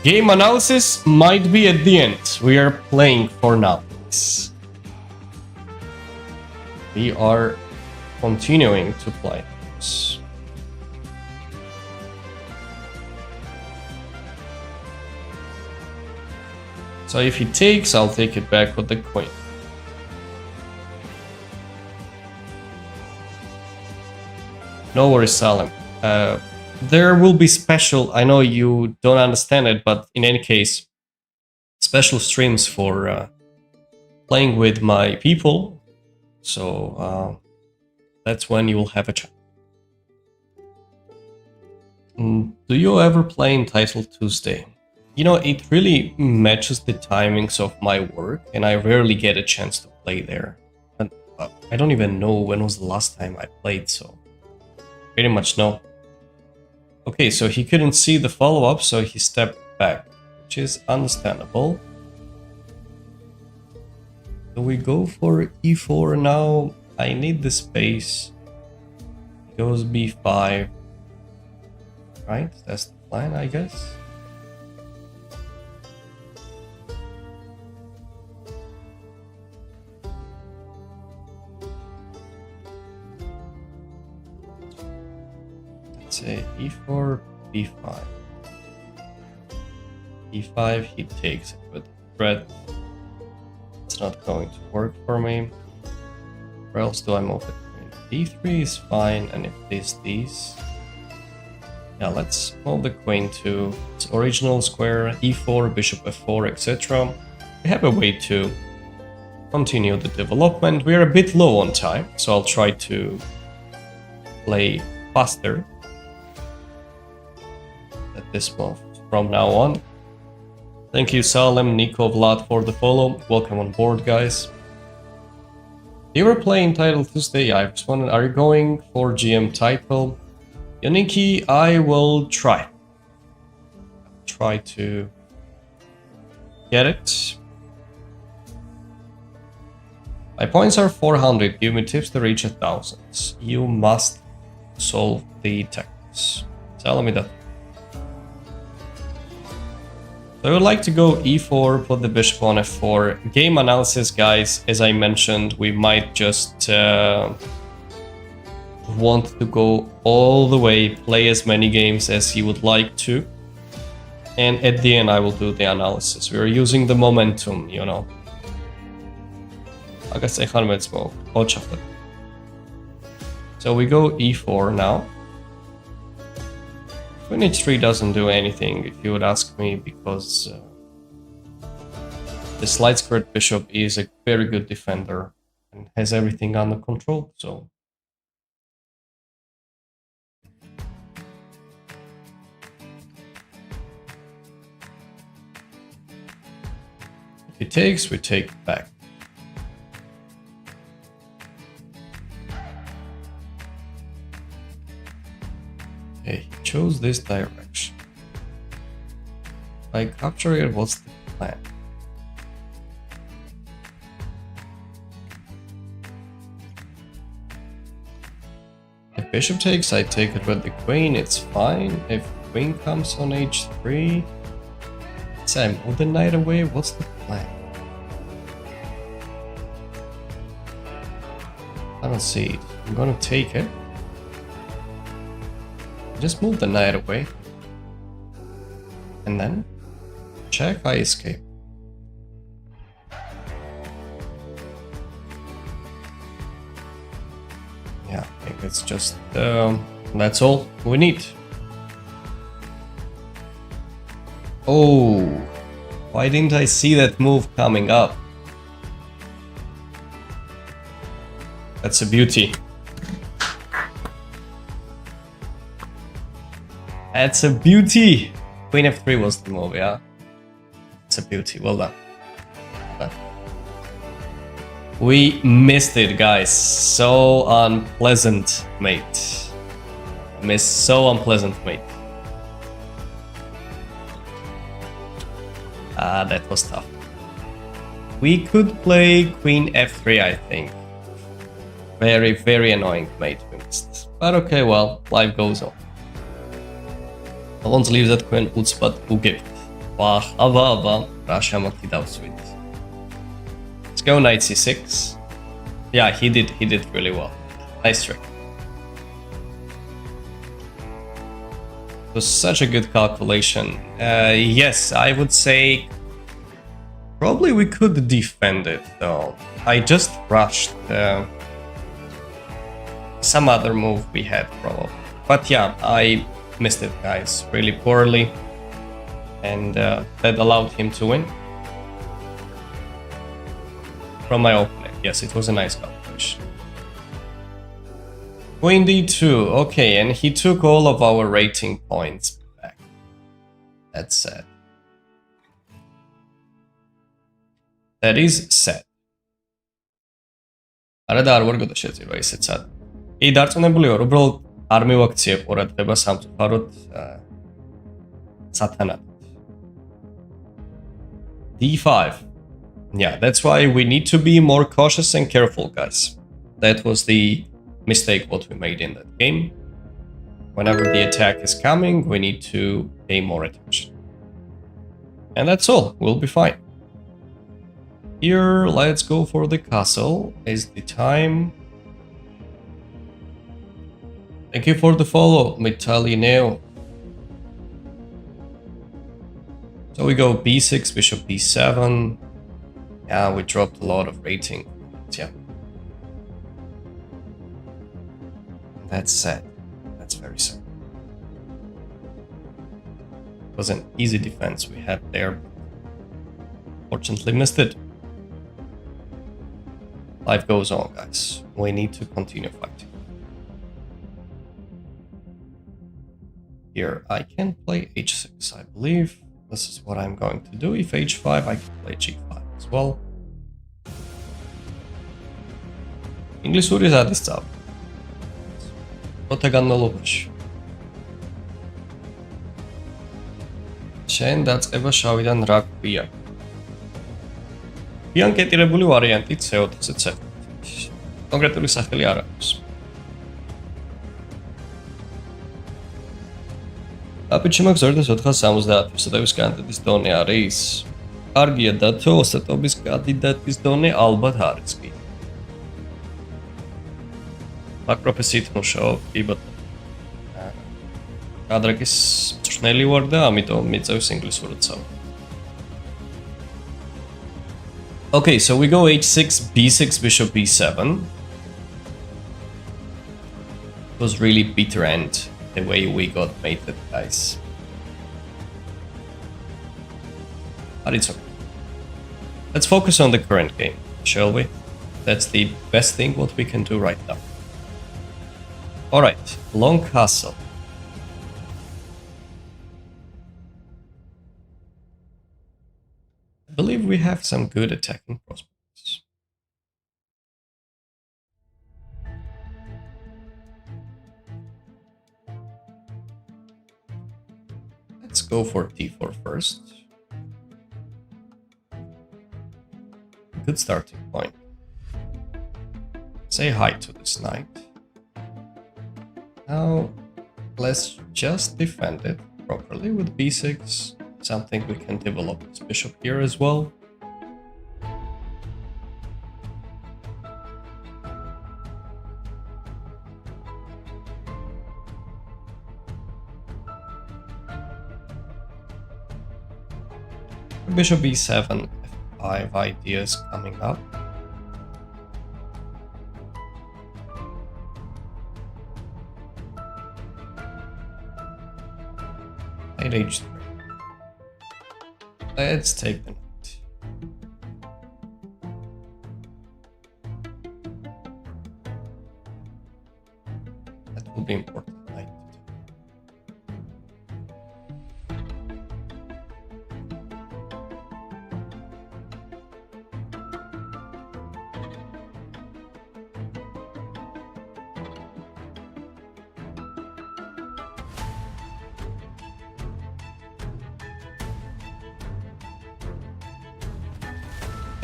Game analysis might be at the end. We are playing for now. We are continuing to play. So if he takes, I'll take it back with the queen. No worries, Salim. There will be special, I know you don't understand it, but in any case, special streams for playing with my people. So that's when you will have a chat. Do you ever play Entitled Tuesday? You know, it really matches the timings of my work, and I rarely get a chance to play there. And I don't even know when was the last time I played, so pretty much no. Okay, so he couldn't see the follow-up, so he stepped back, which is understandable. Do we go for e4 now? I need the space. Goes b5. Right, that's the plan, I guess. Say e4, b5. e5, he takes it with threat. It's not going to work for me. Where else do I move it? d3 is fine, and if these. Yeah, let's move the queen to its original square, e4, bishop f4, etc. We have a way to continue the development. We are a bit low on time, so I'll try to play faster at this move from now on. Thank you, Salem, Nico, Vlad for the follow. Welcome on board, guys. You were playing Title Tuesday. I was wondering, are you going for GM title? Yaniki, I will try. Try to get it. My points are 400. Give me tips to reach 1,000. You must solve the techniques. Tell me that. So I would like to go e4, put the bishop on f4. Game analysis, guys, as I mentioned, we might just want to go all the way, play as many games as you would like to. And at the end, I will do the analysis. We are using the momentum, you know. I guess smoke. Hot chocolate. So we go e4 now. Queen h3 doesn't do anything, if you would ask me, because the slide squared bishop is a very good defender and has everything under control, so. If he takes, we take back. Okay, he chose this direction. By capturing it, what's the plan? If bishop takes, I take it with the queen, it's fine. If queen comes on h3, say I move the knight away, what's the plan? I don't see it. I'm gonna take it. Just move the knight away. And then check, I escape. Yeah, I think it's just that's all we need. Oh, why didn't I see that move coming up? That's a beauty. That's a beauty. Queen f3 was the move, yeah. It's a beauty. Well done. We missed it, guys. So unpleasant, mate. Missed so unpleasant, mate. That was tough. We could play Queen f3, I think. Very, very annoying, mate. We missed. But okay, well, life goes on. No one leaves that Queen ucpat ugibt. Ava, Russia Makidavswit. Let's go knight c6. Yeah, he did really well. Nice trick. It was such a good calculation. Yes, I would say probably we could defend it though. I just rushed some other move we had probably. But yeah, I missed it, guys, really poorly. And that allowed him to win. From my opening. Yes, it was a nice calculation. Queen d2. Okay, and he took all of our rating points back. That's sad. That is sad. არა და არ ვარ გადაშეწირვა ისეც sad. კი, დარწმუნებული ვარ, უბრალოდ არ მივაქციე ყურადღება სამწუხაროდ სათანადოდ. d5. Yeah, that's why we need to be more cautious and careful, guys. That was the mistake what we made in that game. Whenever the attack is coming, we need to pay more attention. And that's all, we'll be fine. Here, let's go for the castle, is the time. Thank you for the follow, Mitalineo. So we go b6, bishop b7. Yeah, we dropped a lot of rating. Yeah. That's sad. That's very sad. It was an easy defense we had there. Fortunately missed it. Life goes on, guys. We need to continue fighting. Here, I can play h6, I believe. This is what I'm going to do. If h5, I can play g5 as well. English is at this top. Protagonnologisch. შენ დაწყება შავიდან რა გვია? ბიანკეტირებული ვარიანტი C4-ზე. კონკრეტული სახელი არ აქვს. აპიჩი მაქვს 2470, ოსტატობის კანდიდატის დონე არის. კარგია დათო, ოსტატობის კანდიდატის დონე ალბათ არის კი. მაკროფესით მუშაობ, კი ბატონო. კადრაკის მწვრთნელი ვარ და ამიტომ მიწევს ინგლისურად საუბრობ. Okay, so we go h6, b6, bishop b7. It was really bitter end, the way we got mated, guys. But it's okay. Let's focus on the current game, shall we? That's the best thing what we can do right now. Alright, long castle. I believe we have some good attacking prospects. Let's go for d4 first. Good starting point. Say hi to this knight. Now, let's just defend it properly with b6. Something we can develop this bishop here as well. Bishop b7, f5 ideas coming up. Knight h3. Let's take the knight. will be important. Knight.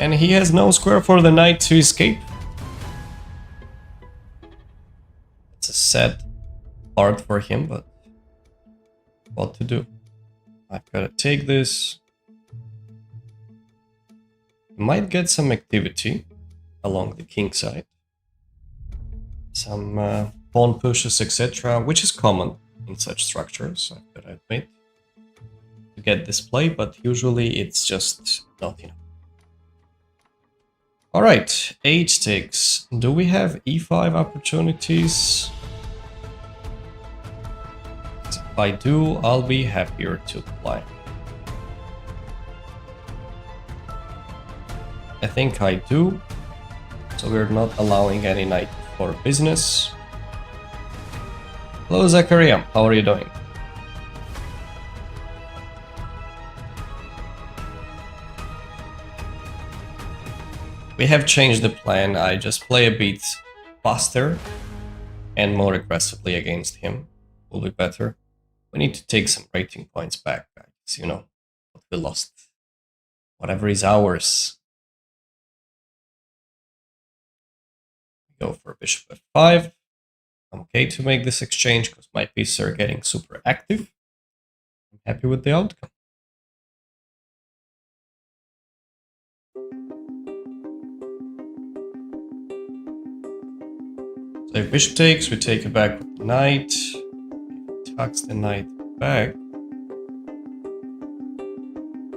And he has no square for the knight to escape. It's a sad part for him, but what to do? I've got to take this. Might get some activity along the king side. Some pawn pushes, etc., which is common in such structures, I've got to admit, to get this play, but usually it's just not enough. Alright, h takes. Do we have e5 opportunities? If I do, I'll be happier to play. I think I do. So we're not allowing any knight for business. Hello Zakaria, how are you doing? We have changed the plan. I just play a bit faster and more aggressively against him. Will be better. We need to take some rating points back, guys. You know, what we lost. Whatever is ours. Go for bishop f5. I'm okay to make this exchange because my pieces are getting super active. I'm happy with the outcome. So if bishop takes, we take it back with the knight. If it tucks the knight back,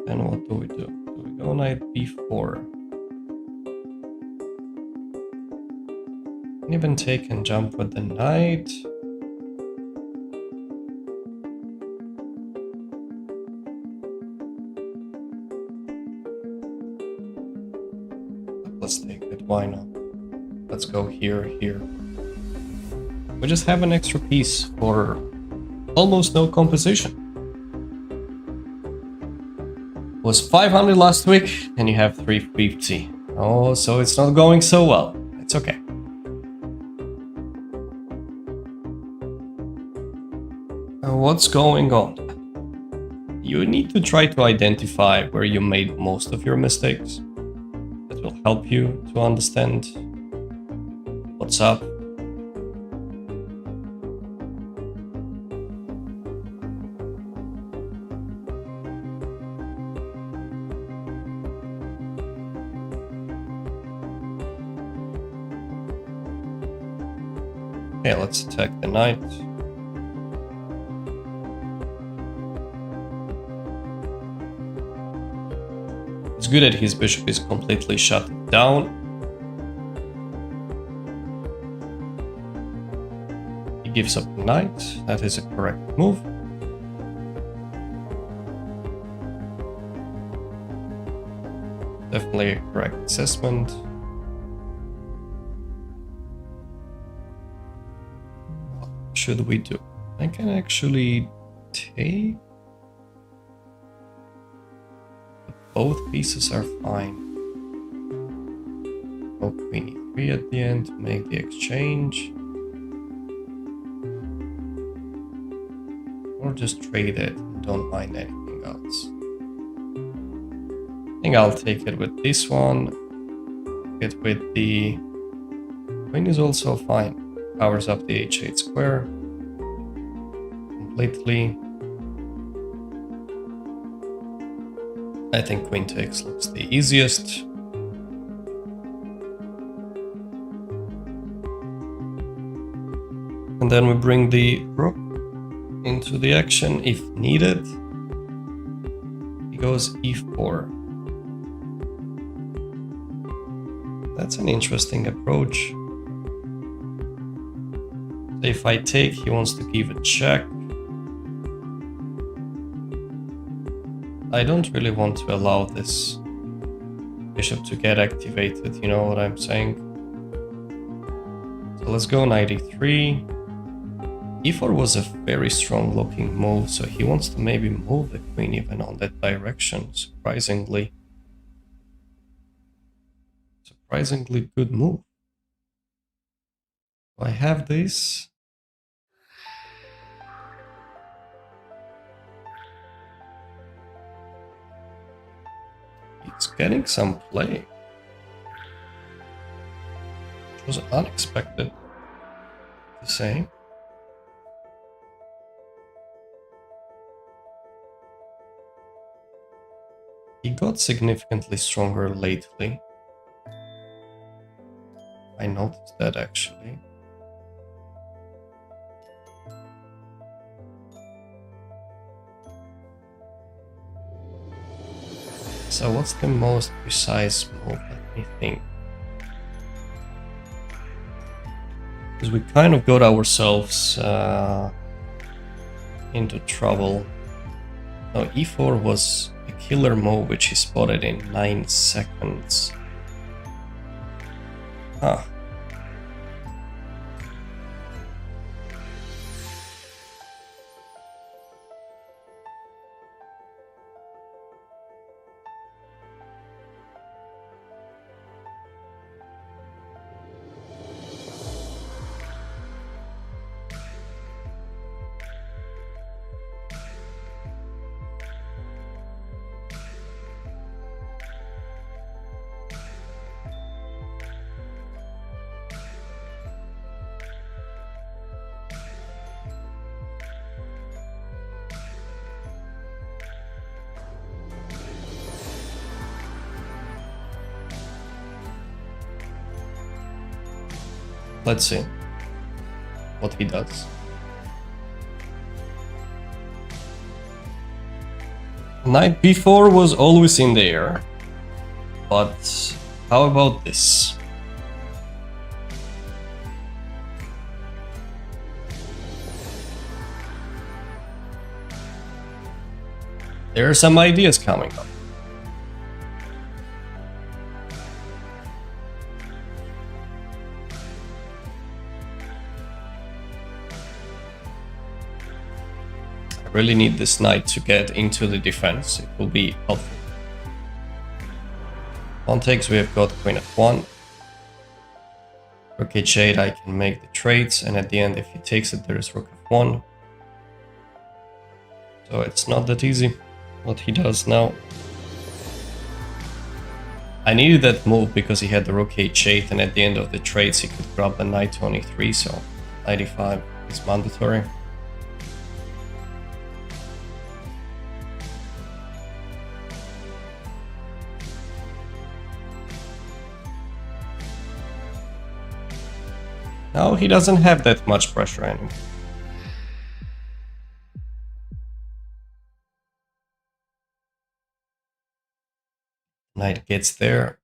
then what do we do? Do we go knight b4? And even take and jump with the knight. Let's take it, why not? Let's go here, here. We just have an extra piece for almost no composition. It was 500 last week and you have 350. Oh, so it's not going so well. It's okay. What's going on? You need to try to identify where you made most of your mistakes. That will help you to understand what's up. Okay, let's attack the knight. It's good that his bishop is completely shut down. He gives up the knight. That is a correct move. Definitely a correct assessment. What should we do? I can actually take. Both pieces are fine. Go queen e3 at the end to make the exchange. Or just trade it and don't mind anything else. I think I'll take it with this one. It with the queen is also fine. Powers up the h8 square completely. I think queen takes looks the easiest. And then we bring the rook into the action if needed. He goes e4. That's an interesting approach. So if I take, he wants to give a check. I don't really want to allow this bishop to get activated, you know what I'm saying? So let's go knight e3. e4 was a very strong looking move, so he wants to maybe move the queen even on that direction, surprisingly. Surprisingly good move. Do I have this? It's getting some play. It was unexpected to say. He got significantly stronger lately. I noticed that actually. So what's the most precise move? Let me think. Because we kind of got ourselves into trouble. Now e4 was a killer move which he spotted in 9 seconds. Huh. Let's see what he does. Knight b4 was always in the air, but how about this? There are some ideas coming up. Really need this knight to get into the defense. It will be helpful. Pawn takes, we have got queen f1. Rook h8, I can make the trades, and at the end if he takes it there is rook f1. So it's not that easy what he does now. I needed that move because he had the rook h8, and at the end of the trades he could grab the knight to e3, so knight e5 is mandatory. Now he doesn't have that much pressure anymore. Knight gets there.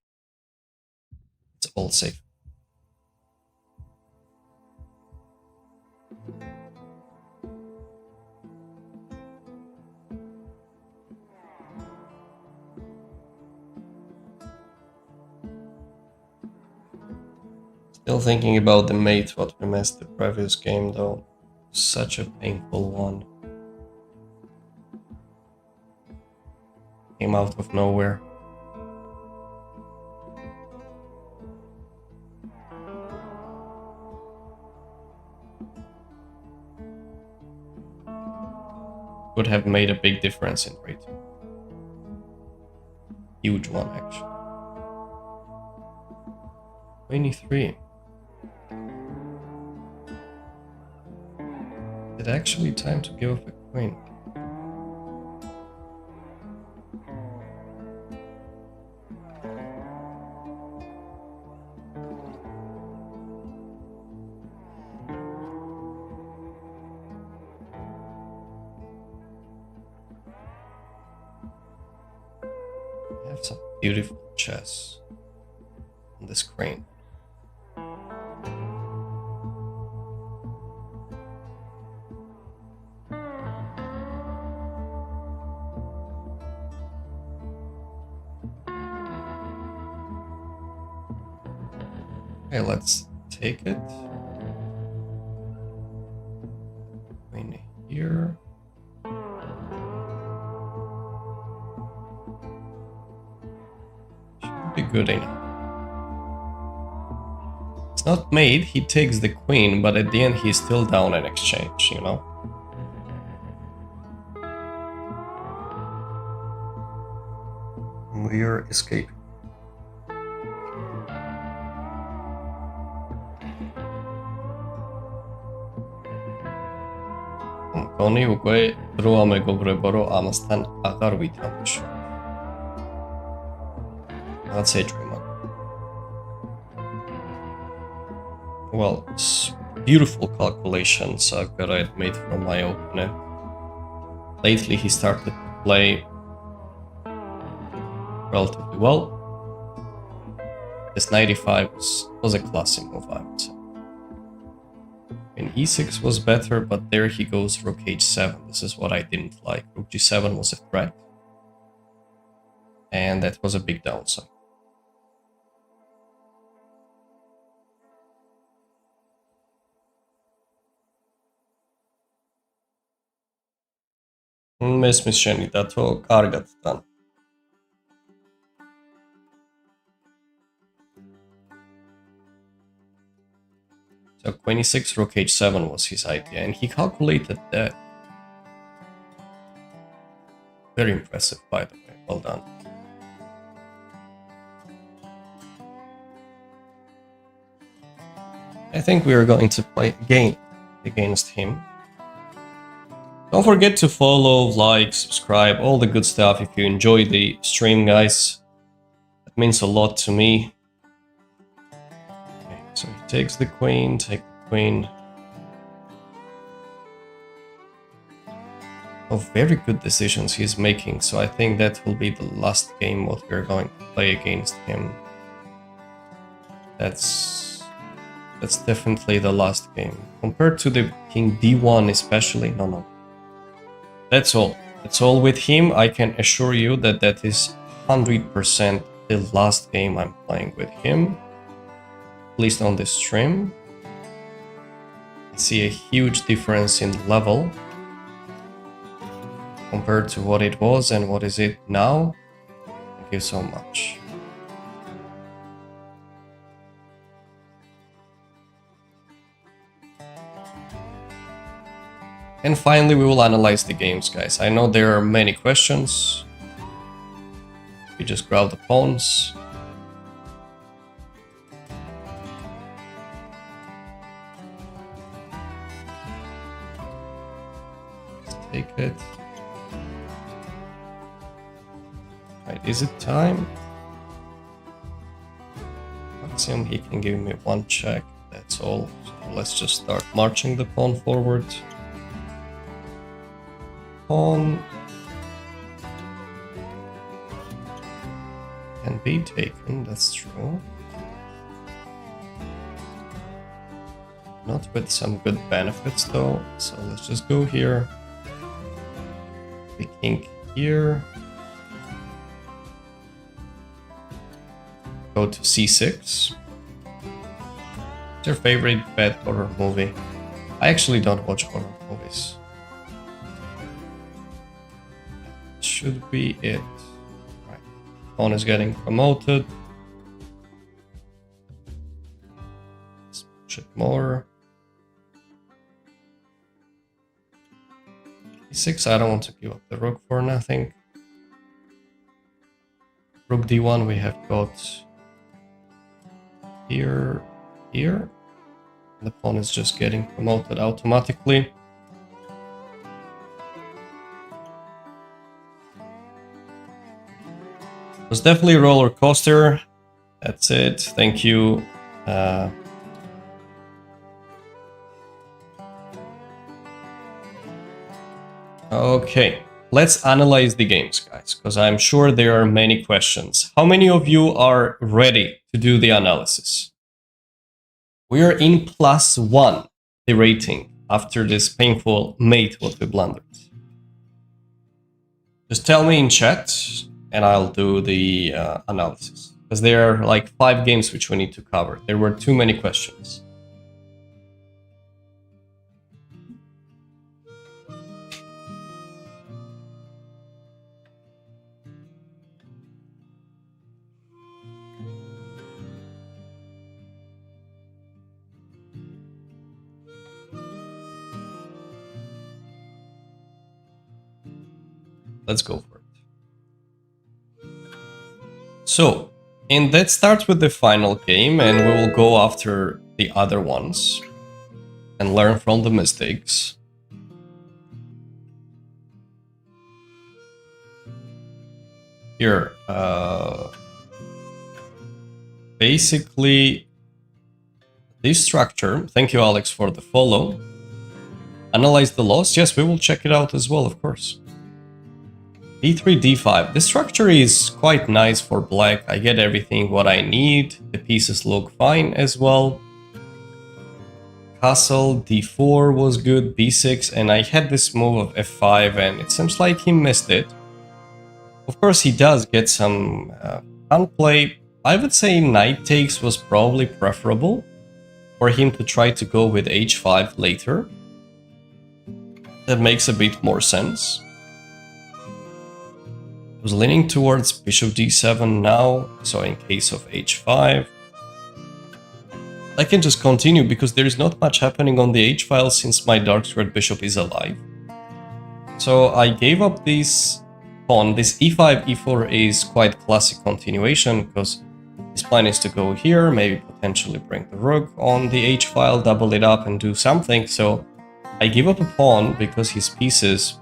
It's all safe. Still thinking about the mate, what we missed the previous game though. Such a painful one. Came out of nowhere. Would have made a big difference in rating. Huge one actually. 23. Is it actually time to give up a queen? I have some beautiful chess on the screen. Okay, let's take it. here. Should be good enough. It's not mate, he takes the queen, but at the end he's still down an exchange, you know? We're escaping. კონი უკვე დრო ამეგობრებო რომ ამასთან აღარ ვითამაშო. That's it, man. Well, it's beautiful calculations I've got to admit from my opponent. Lately he started to play relatively well. This 95 was a classy move, I would say. And e6 was better, but there he goes rook h7. This is what I didn't like. Rook g7 was a threat. And that was a big downside. მესმის შენი დათო, კარგად თან. So queen e6, rook h7 was his idea, and he calculated that. Very impressive, by the way. Well done. I think we are going to play again against him. Don't forget to follow, like, subscribe, all the good stuff if you enjoy the stream, guys. That means a lot to me. Okay, so he takes the queen, take the queen. Oh, very good decisions he's making, so I think that will be the last game what we're going to play against him. That's definitely the last game. Compared to the king d1 especially, no. That's all. That's all with him. I can assure you that that is 100% the last game I'm playing with him. At least on this stream. I see a huge difference in level compared to what it was and what is it now. Thank you so much. And finally, we will analyze the games, guys. I know there are many questions. We just grab the pawns. Let's take it. Right, is it time? Maximum, he can give me one check. That's all. So let's just start marching the pawn forward. Pawn can be taken, that's true. Not with some good benefits though, so let's just go here. The king here. Go to c6. What's your favorite bad horror movie? I actually don't watch horror movies. Should be it. Right. Pawn is getting promoted. Let's push it more. e6, I don't want to give up the rook for nothing. Rook d1 we have got here. The pawn is just getting promoted automatically. It was definitely a roller coaster. That's it. Thank you. Okay, let's analyze the games, guys, because I'm sure there are many questions. How many of you are ready to do the analysis? We are in +1, the rating, after this painful mate what we blundered. Just tell me in chat, and I'll do the analysis. Because there are like 5 games which we need to cover. There were too many questions. let's go for it. So, and that starts with the final game, and we will go after the other ones and learn from the mistakes. Here, basically, this structure, thank you Alex for the follow. Analyze the loss, yes, we will check it out as well, of course. d3, d5, this structure is quite nice for black, I get everything what I need, the pieces look fine as well. Castle, d4 was good, b6, and I had this move of f5 and it seems like he missed it. Of course he does get some counterplay. I would say knight takes was probably preferable for him to try to go with h5 later. That makes a bit more sense. I was leaning towards bishop d7 now, so in case of h5. I can just continue because there is not much happening on the h-file since my dark squared bishop is alive. So I gave up this pawn. This e5, e4 is quite classic continuation because his plan is to go here, maybe potentially bring the rook on the h-file, double it up and do something. So I give up a pawn because his pieces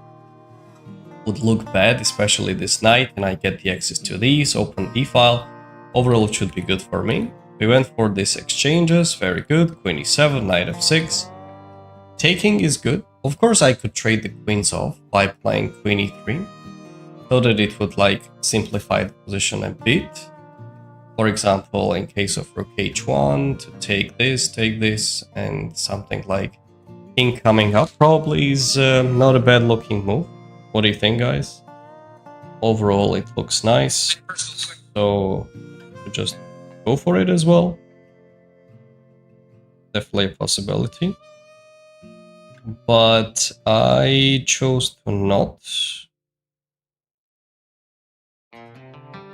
would look bad, especially this knight, and I get the access to these, open e-file. Overall it should be good for me. We went for these exchanges, very good, queen e7, knight f6. Taking is good. Of course I could trade the queens off by playing queen e3, so that it would like simplify the position a bit. For example, in case of rook h1, to take this, and something like king coming up probably is not a bad looking move. What do you think, guys? Overall, it looks nice, so just go for it as well. Definitely a possibility. But I chose to not.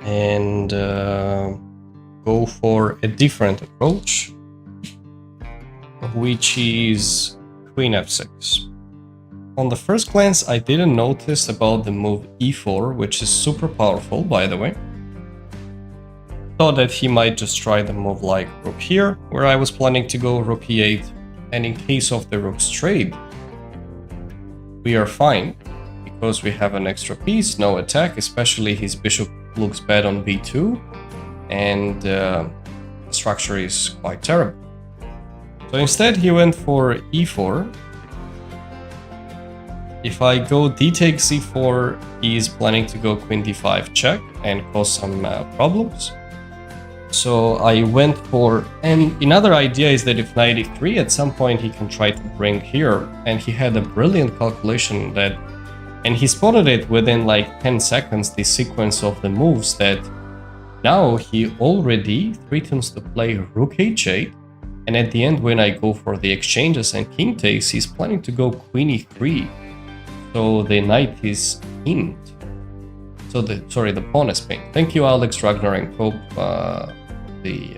And go for a different approach, which is queen f6. On the first glance, I didn't notice about the move e4, which is super powerful, by the way. Thought that he might just try the move like rook here, where I was planning to go rook e8, and in case of the rook's trade, we are fine, because we have an extra piece, no attack, especially his bishop looks bad on b2, and the structure is quite terrible. So instead he went for e4. If I go d takes e4, he is planning to go queen d5 check and cause some problems. So I went for, and another idea is that if knight e3, at some point he can try to bring here, and he had a brilliant calculation that, and he spotted it within like 10 seconds, the sequence of the moves, that now he already threatens to play rook h8, and at the end when I go for the exchanges and king takes, he's planning to go queen e3. So the knight is pinned. So the pawn is pinned. Thank you, Alex, Ragnar, and Pope, the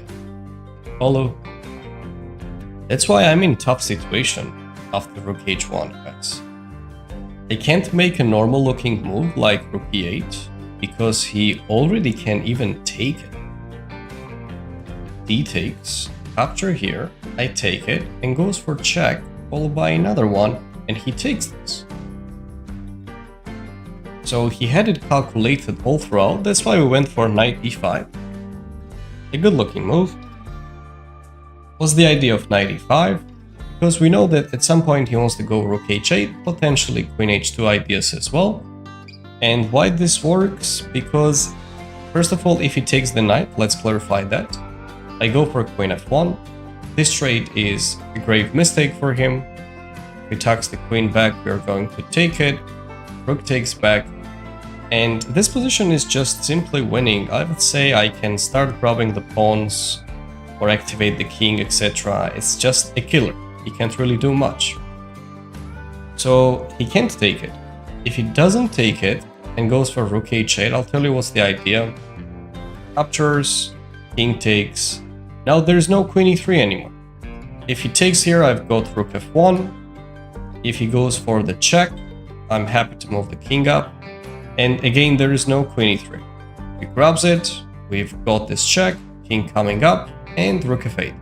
follow. That's why I'm in tough situation after rook h1 cuts. I can't make a normal looking move like rook e8 because he already can even take it. D takes, capture here, I take it, and goes for check, followed by another one, and he takes this. So he had it calculated all throughout, that's why we went for knight e5. A good looking move. What's the idea of knight e5? Because we know that at some point he wants to go rook h8, potentially queen h2 ideas as well. And why this works? Because first of all, if he takes the knight, let's clarify that. I go for queen f1. This trade is a grave mistake for him. If he tucks the queen back, we are going to take it. Rook takes back. And this position is just simply winning. I would say I can start grabbing the pawns or activate the king, etc. It's just a killer. He can't really do much. So he can't take it. If he doesn't take it and goes for rook h8, I'll tell you what's the idea. Captures, king takes. Now there's no queen e3 anymore. If he takes here, I've got rook f1. If he goes for the check, I'm happy to move the king up. And again, there is no queen e3. He grabs it, we've got this check, king coming up, and rook f8.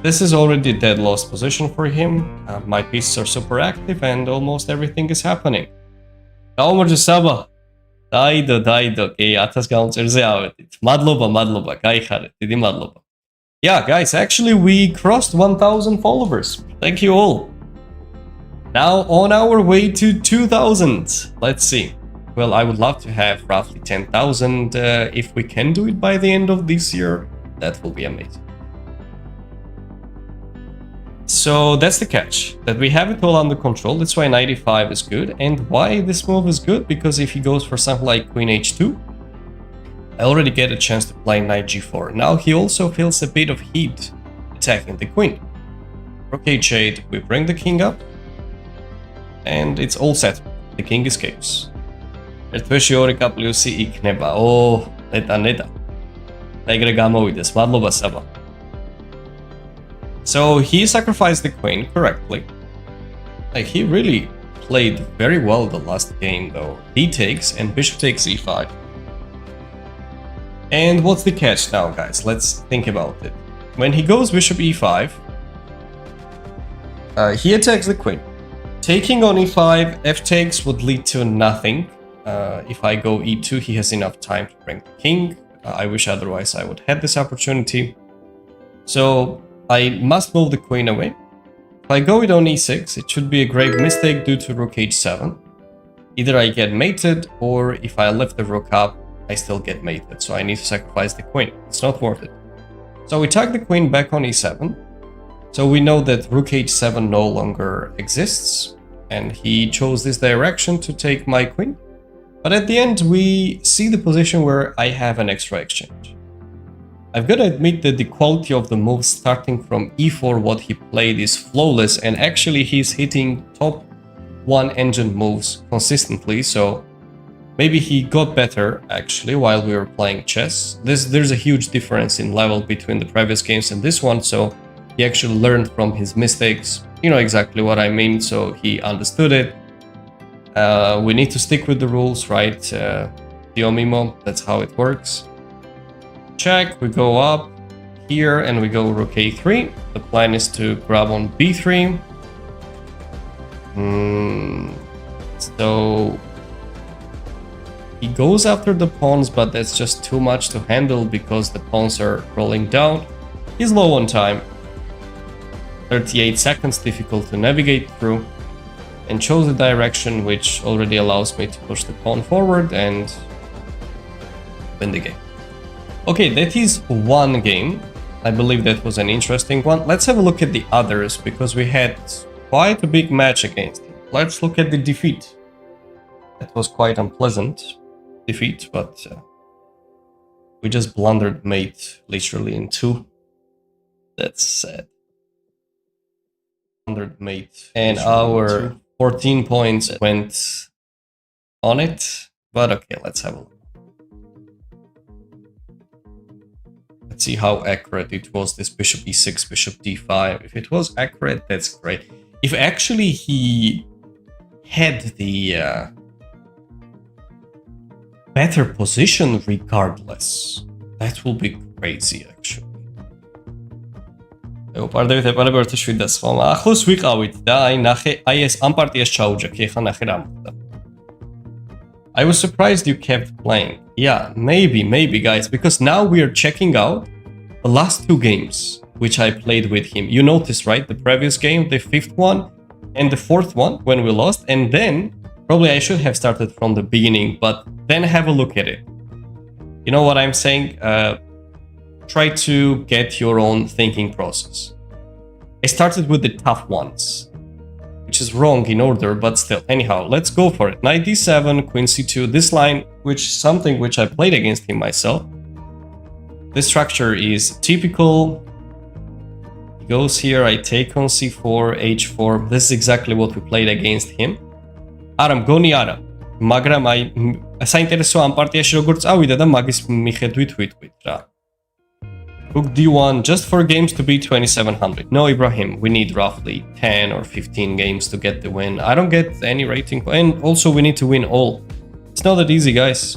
This is already a dead lost position for him. My pieces are super active and almost everything is happening. Saba. Daido, okay, atas gauncerze avedit. Madloba, gaixaret, didi madloba. Yeah, guys, actually we crossed 1,000 followers. Thank you all. Now on our way to 2,000. Let's see. Well, I would love to have roughly 10,000. If we can do it by the end of this year, that will be amazing. So that's the catch, that we have it all under control. That's why knight e5 is good. And why this move is good? Because if he goes for something like queen h2, I already get a chance to play knight g4. Now he also feels a bit of heat attacking the queen. Rook h8, we bring the king up, and it's all set. The king escapes. Ertveshi ორი კაპლიუსი იქნება. ნეტა. ეგრე გამოვიდეს. მადლობა საბა. So he sacrificed the queen correctly. Like, he really played very well the last game though. He takes and bishop takes e5. And what's the catch now, guys? Let's think about it. When he goes bishop e5, he attacks the queen. Taking on e5, f takes would lead to nothing. If I go e2, he has enough time to bring the king. I wish otherwise I would have this opportunity. So I must move the queen away. If I go it on e6, it should be a grave mistake due to rook h7. Either I get mated, or if I lift the rook up, I still get mated. So I need to sacrifice the queen. It's not worth it. So we tuck the queen back on e7. So we know that rook h7 no longer exists, and he chose this direction to take my queen. But at the end, we see the position where I have an extra exchange. I've got to admit that the quality of the moves starting from e4, what he played, is flawless, and actually he's hitting top 1 engine moves consistently, so maybe he got better actually while we were playing chess. There's a huge difference in level between the previous games and this one, so he actually learned from his mistakes. You know exactly what I mean, so he understood it. We need to stick with the rules, right? Diomimo, that's how it works. Check, we go up here and we go rook a3. The plan is to grab on b3. So he goes after the pawns, but that's just too much to handle because the pawns are rolling down. He's low on time. 38 seconds, difficult to navigate through. And chose the direction which already allows me to push the pawn forward and win the game. Okay, that is one game. I believe that was an interesting one. Let's have a look at the others, because we had quite a big match against him. Let's look at the defeat. That was quite unpleasant defeat, but we just blundered mate literally in 2. That's sad. Blundered mate, and our 14 points went on it, but okay, let's have a look. Let's see how accurate it was, this bishop e6, bishop d5. If it was accurate, that's great. If actually he had the better position regardless, that will be crazy actually. I was surprised you kept playing. Yeah, maybe guys, because now we are checking out the last 2 games which I played with him. You noticed, right? The previous game, the 5th one, and the 4th one when we lost, and then probably I should have started from the beginning, but then have a look at it. You know what I'm saying? Try to get your own thinking process. I started with the tough ones, which is wrong in order, but still. Anyhow, let's go for it. Knight d7, queen c2. This line, which is something which I played against him myself. This structure is typical. He goes here, I take on c4, h4. This is exactly what we played against him. არა მგონი არა, მაგრამ აი საინტერესო ამ პარტიაში როგორ წავიდა და მაგის მიხედვით ვიტყვით რა. Rook d1 just for games to beat 2700. No, Ibrahim, we need roughly 10 or 15 games to get the win. I don't get any rating, and also we need to win all It's not that easy, guys.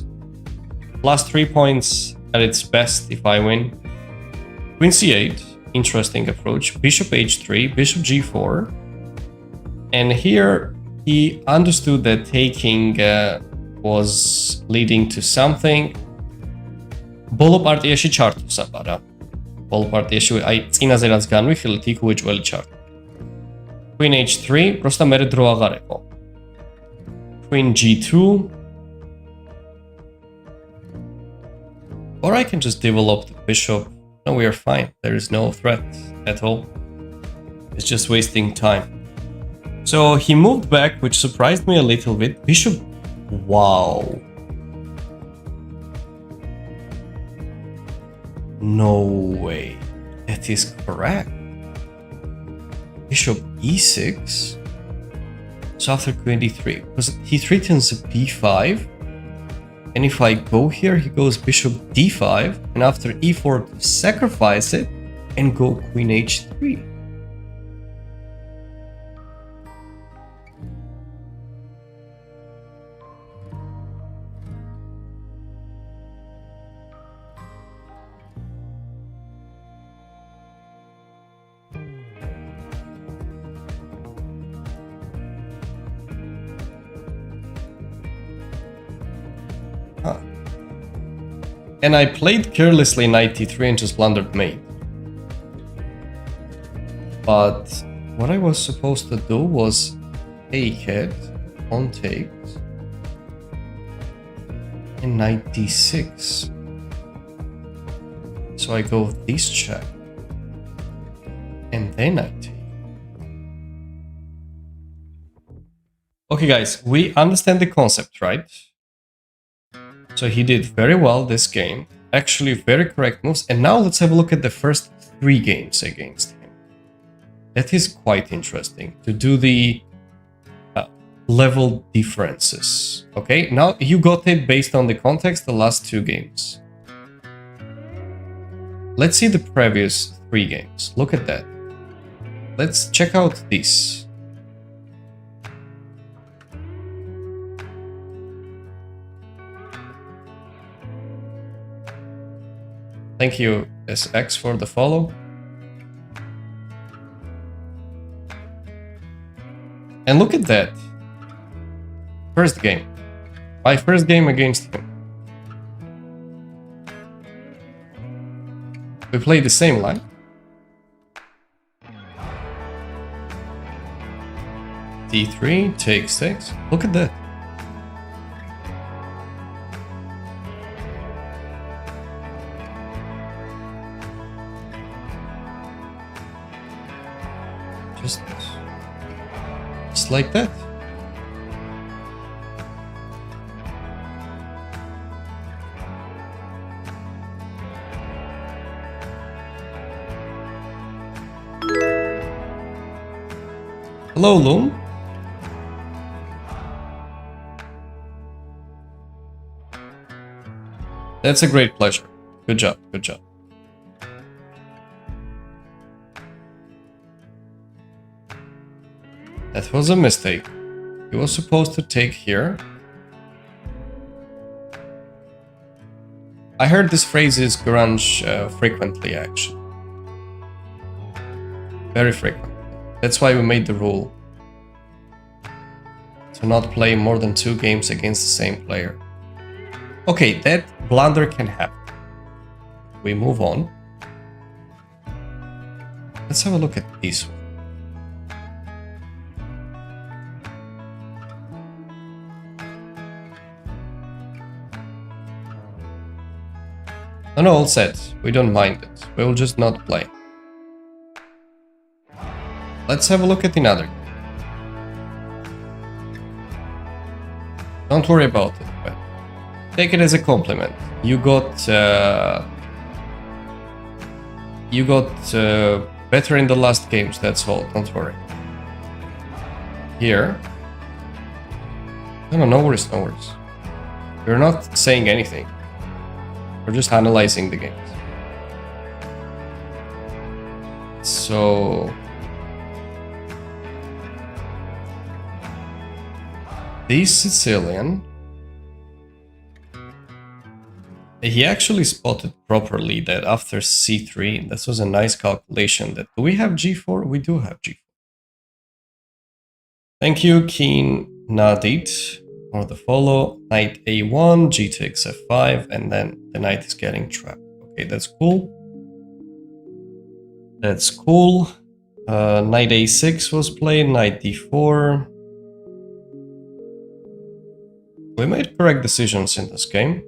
Plus 3 points at its best if I win. Queen c8, interesting approach. Bishop h3, bishop g4. And here he understood that taking was leading to something. Bolo partიაში ჩართვსა, პარა. Bolo partიაში აი წინაზე რაც განვიხილეთ, იქ უეჭველი ჩართვა. Queen h3, просто მერე დრო აღარ ეყო. Queen g2. Or I can just develop the bishop. No, we are fine. There is no threat at all. It's just wasting time. So he moved back, which surprised me a little bit. Bishop. Wow. No way. That is correct. Bishop e6. So after queen d3, because he threatens b5. And if I go here, he goes bishop d5. And after e4 to sacrifice it and go queen h3. And I played carelessly knight d3 and just blundered mate. But what I was supposed to do was a-cat on takes and knight d6. So I go this check and then I take. Okay guys, we understand the concept, right? So he did very well this game, actually very correct moves. And now let's have a look at the first 3 games against him. That is quite interesting to do the level differences. Okay, now you got it based on the context, the last 2 games. Let's see the previous 3 games. Look at that. Let's check out this. Thank you, SX, for the follow. And look at that. First game. My first game against him. We played the same line. D3, take 6. Look at that. Just like that. Hello, Loom. That's a great pleasure. Good job, good job. That was a mistake. He was supposed to take here. I heard this phrase is grunge frequently, actually. Very frequent. That's why we made the rule to not play more than 2 games against the same player. Okay, that blunder can happen. We move on. Let's have a look at this one. No, all set. We don't mind it. We will just not play. Let's have a look at another. Don't worry about it, but take it as a compliment. You got better in the last games, that's all. Don't worry. Here. No worries, no worries. We're not saying anything. We're just analyzing the games. So this Sicilian He actually spotted properly that after c3, this was a nice calculation that do we have g4? We do have g4. Thank you, Keen Nadit, for the follow. Knight a1, g takes f5, and then the knight is getting trapped. Okay, that's cool. That's cool. Knight a6 was played, knight d4. We made correct decisions in this game.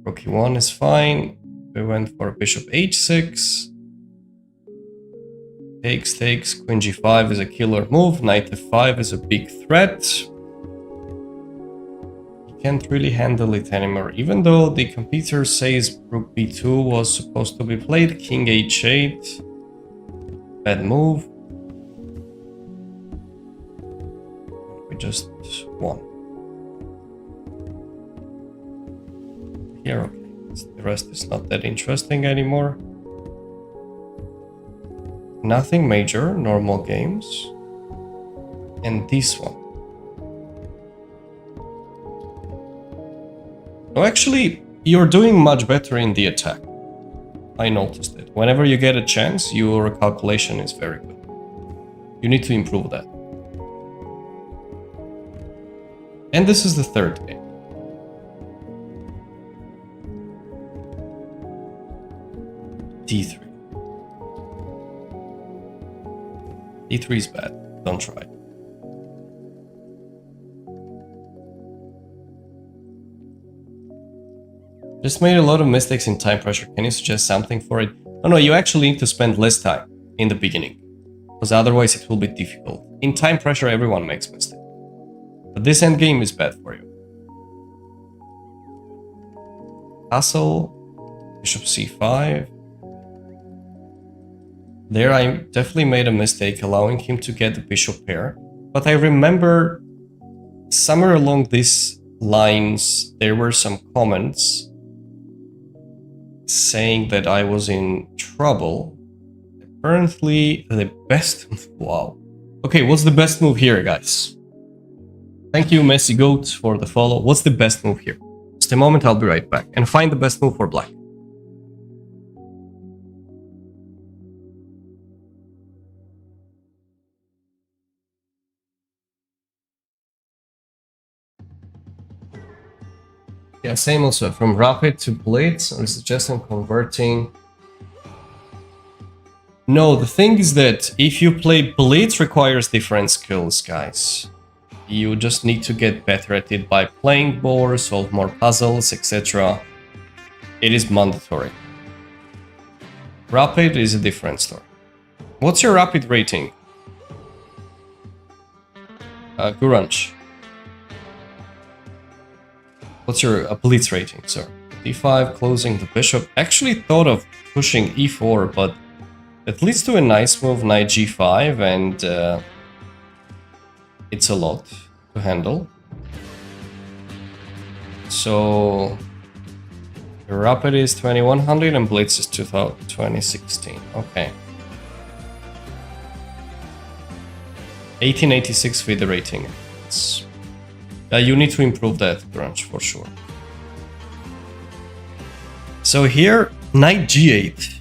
Rook e1 is fine. We went for bishop h6. Takes, queen g5 is a killer move. Knight f5 is a big threat. You can't really handle it anymore. Even though the computer says rook b2 was supposed to be played. King h8. Bad move. We just won. Here, okay. The rest is not that interesting anymore. Nothing major, normal games. And this one. No, actually, you're doing much better in the attack. I noticed it. Whenever you get a chance, your calculation is very good. You need to improve that. And this is the third game. d3. d3 is bad. Don't try. Just made a lot of mistakes in time pressure. Can you suggest something for it? No, you actually need to spend less time in the beginning, because otherwise it will be difficult. In time pressure, everyone makes mistakes. But this endgame is bad for you. Castle, bishop c5. There I definitely made a mistake allowing him to get the bishop pair. But I remember somewhere along these lines there were some comments saying that I was in trouble. Apparently the best... Wow. Okay, what's the best move here, guys? Thank you, Messi Goat, for the follow. What's the best move here? Just a moment, I'll be right back. And find the best move for black. Yeah, same also. From rapid to blitz, I'm suggesting converting. No, the thing is that if you play blitz, requires different skills, guys. You just need to get better at it by playing more, solve more puzzles, etc. It is mandatory. Rapid is a different story. What's your rapid rating? Guranch. What's your blitz rating, sir? d5, closing the bishop. Actually thought of pushing e4, but it leads to a nice move, knight g5, and it's a lot to handle. So rapid is 2100 and blitz is 2016. Okay. 1886 with the rating. You need to improve that, Grunch, for sure. So here, knight g8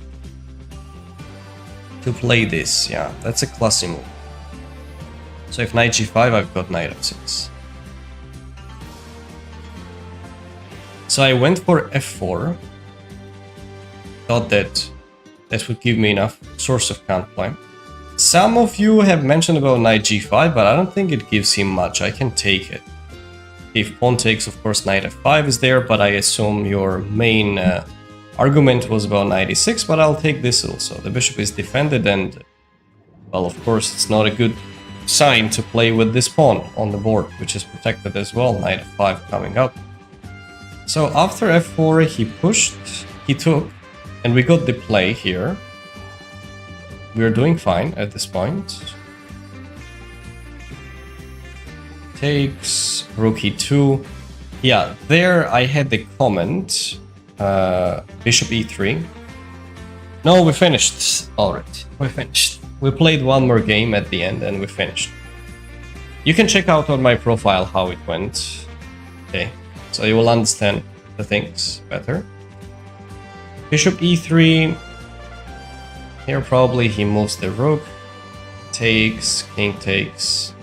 to play this. Yeah, that's a classy move. So if knight g5, I've got knight f6. So I went for f4. Thought that that would give me enough source of counterplay. Some of you have mentioned about knight g5, but I don't think it gives him much. I can take it. If pawn takes, of course, knight f5 is there, but I assume your main argument was about knight e6, but I'll take this also. The bishop is defended and, well, of course, it's not a good sign to play with this pawn on the board, which is protected as well. Knight f5 coming up. So after f4, he pushed, he took, and we got the play here. We're doing fine at this point. Takes, rook e2. Yeah, there I had the comment. Bishop e3. No, we finished. Alright, we finished. We played one more game at the end and we finished. You can check out on my profile how it went. Okay, so you will understand the things better. Bishop e3. Here probably he moves the rook. Takes, king takes.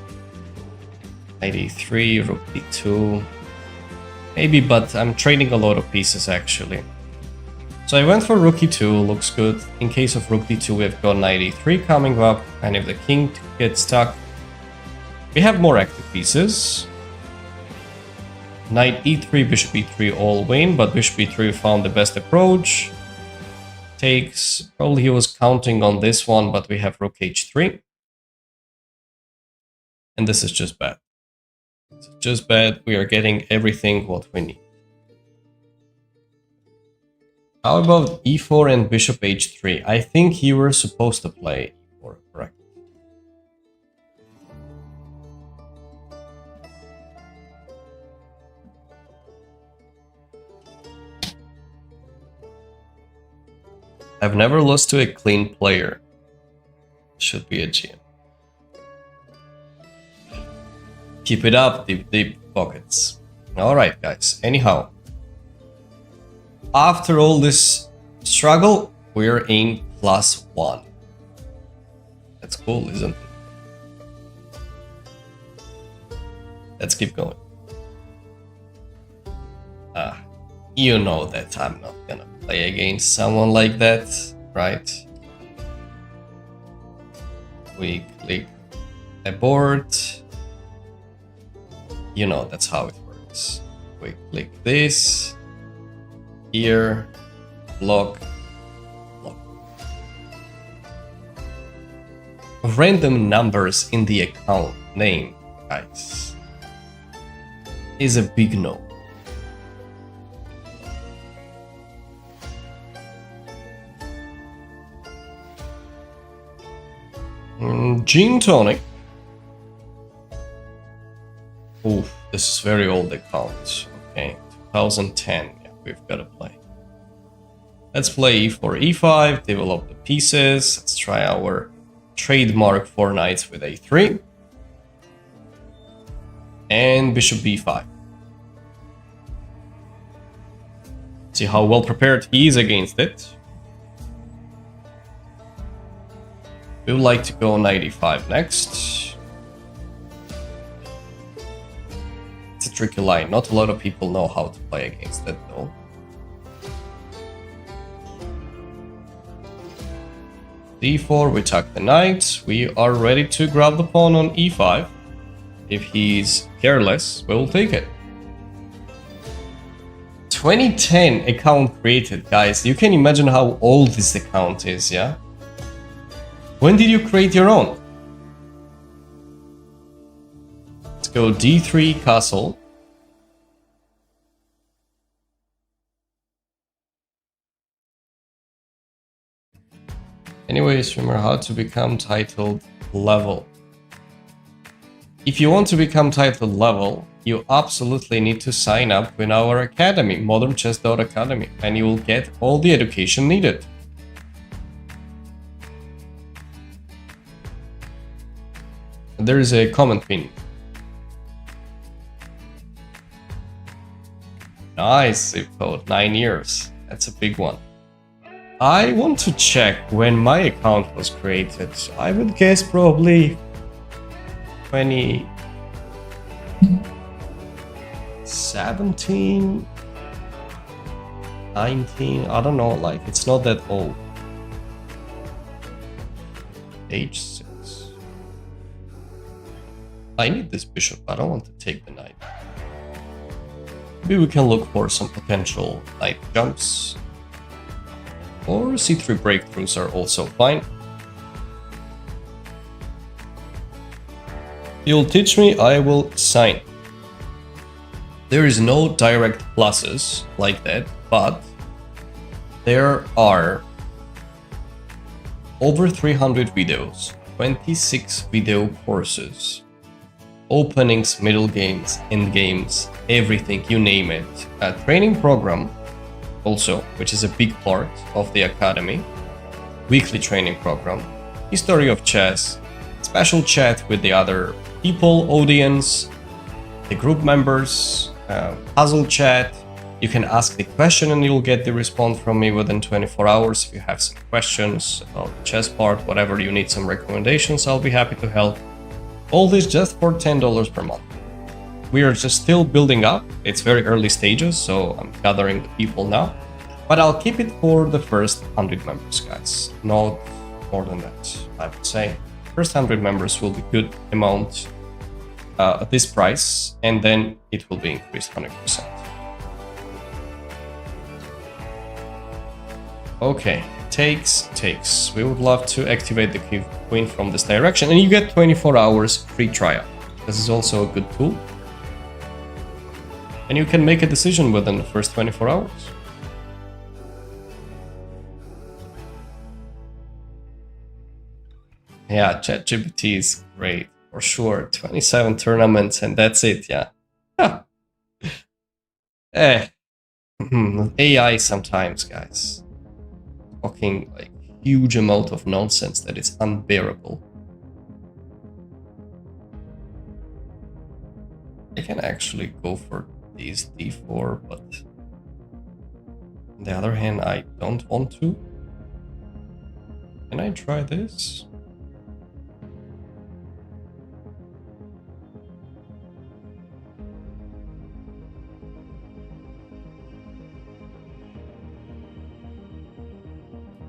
Knight e3, rook d2. Maybe, but I'm trading a lot of pieces actually. So I went for rook e2, looks good. In case of rook d2, we've got knight e3 coming up, and if the king gets stuck, we have more active pieces. Knight e3, bishop e3 all win, but bishop e3 found the best approach. Takes, probably he was counting on this one, but we have rook h3. And this is just bad. It's just bad, we are getting everything what we need. How about e4 and bishop h3? I think you were supposed to play e4, correct? I've never lost to a clean player. Should be a GM. Keep it up, deep pockets. Alright, guys. Anyhow, after all this struggle, we're in +1. That's cool, isn't it? Let's keep going. You know that I'm not gonna play against someone like that, right? We click abort. You know that's how it works. We click this. Here, block, block. Random numbers in the account name, guys, is a big no. Gin tonic. Oof, this is very old account. Okay, 2010. Yeah, we've got to play. Let's play e4, e5, develop the pieces. Let's try our trademark 4 knights with a3. And bishop b5. See how well prepared he is against it. We would like to go knight e5 next. It's a tricky line. Not a lot of people know how to play against that though. d4, we tuck the knight. We are ready to grab the pawn on e5. If he's careless, we'll take it. 2010 account created, guys. You can imagine how old this account is, yeah? When did you create your own? Let's go d3 castle. Anyways, remember how to become titled level. If you want to become titled level, you absolutely need to sign up with our academy, modernchess.academy, and you will get all the education needed. There is a comment pin. Nice zip code, 9 years. That's a big one. I want to check when my account was created. I would guess probably 2017, 19, I don't know, like it's not that old. Age 6. I need this bishop, I don't want to take the knight. Maybe we can look for some potential knight jumps. Or c3 breakthroughs are also fine. You'll teach me, I will sign. There is no direct pluses like that, but there are over 300 videos, 26 video courses, openings, middle games, end games, everything, you name it. A training program also, which is a big part of the academy, weekly training program, history of chess, special chat with the other people, audience, the group members, puzzle chat, You can ask the question and you'll get the response from me within 24 hours. If you have some questions about the chess part, whatever you need some recommendations, I'll be happy to help. All this just for $10 per month. We are just still building up. It's very early stages, so I'm gathering the people now. But I'll keep it for the first 100 members, guys. Not more than that, I would say. First 100 members will be good amount at this price, and then it will be increased 100%. Okay, takes. We would love to activate the queen from this direction, and you get 24 hours free trial. This is also a good tool. And you can make a decision within the first 24 hours. Yeah, ChatGPT is great, for sure. 27 tournaments and that's it, yeah. AI sometimes, guys. Talking like huge amount of nonsense that is unbearable. I can actually go for these d4, but on the other hand, I don't want to. Can I try this?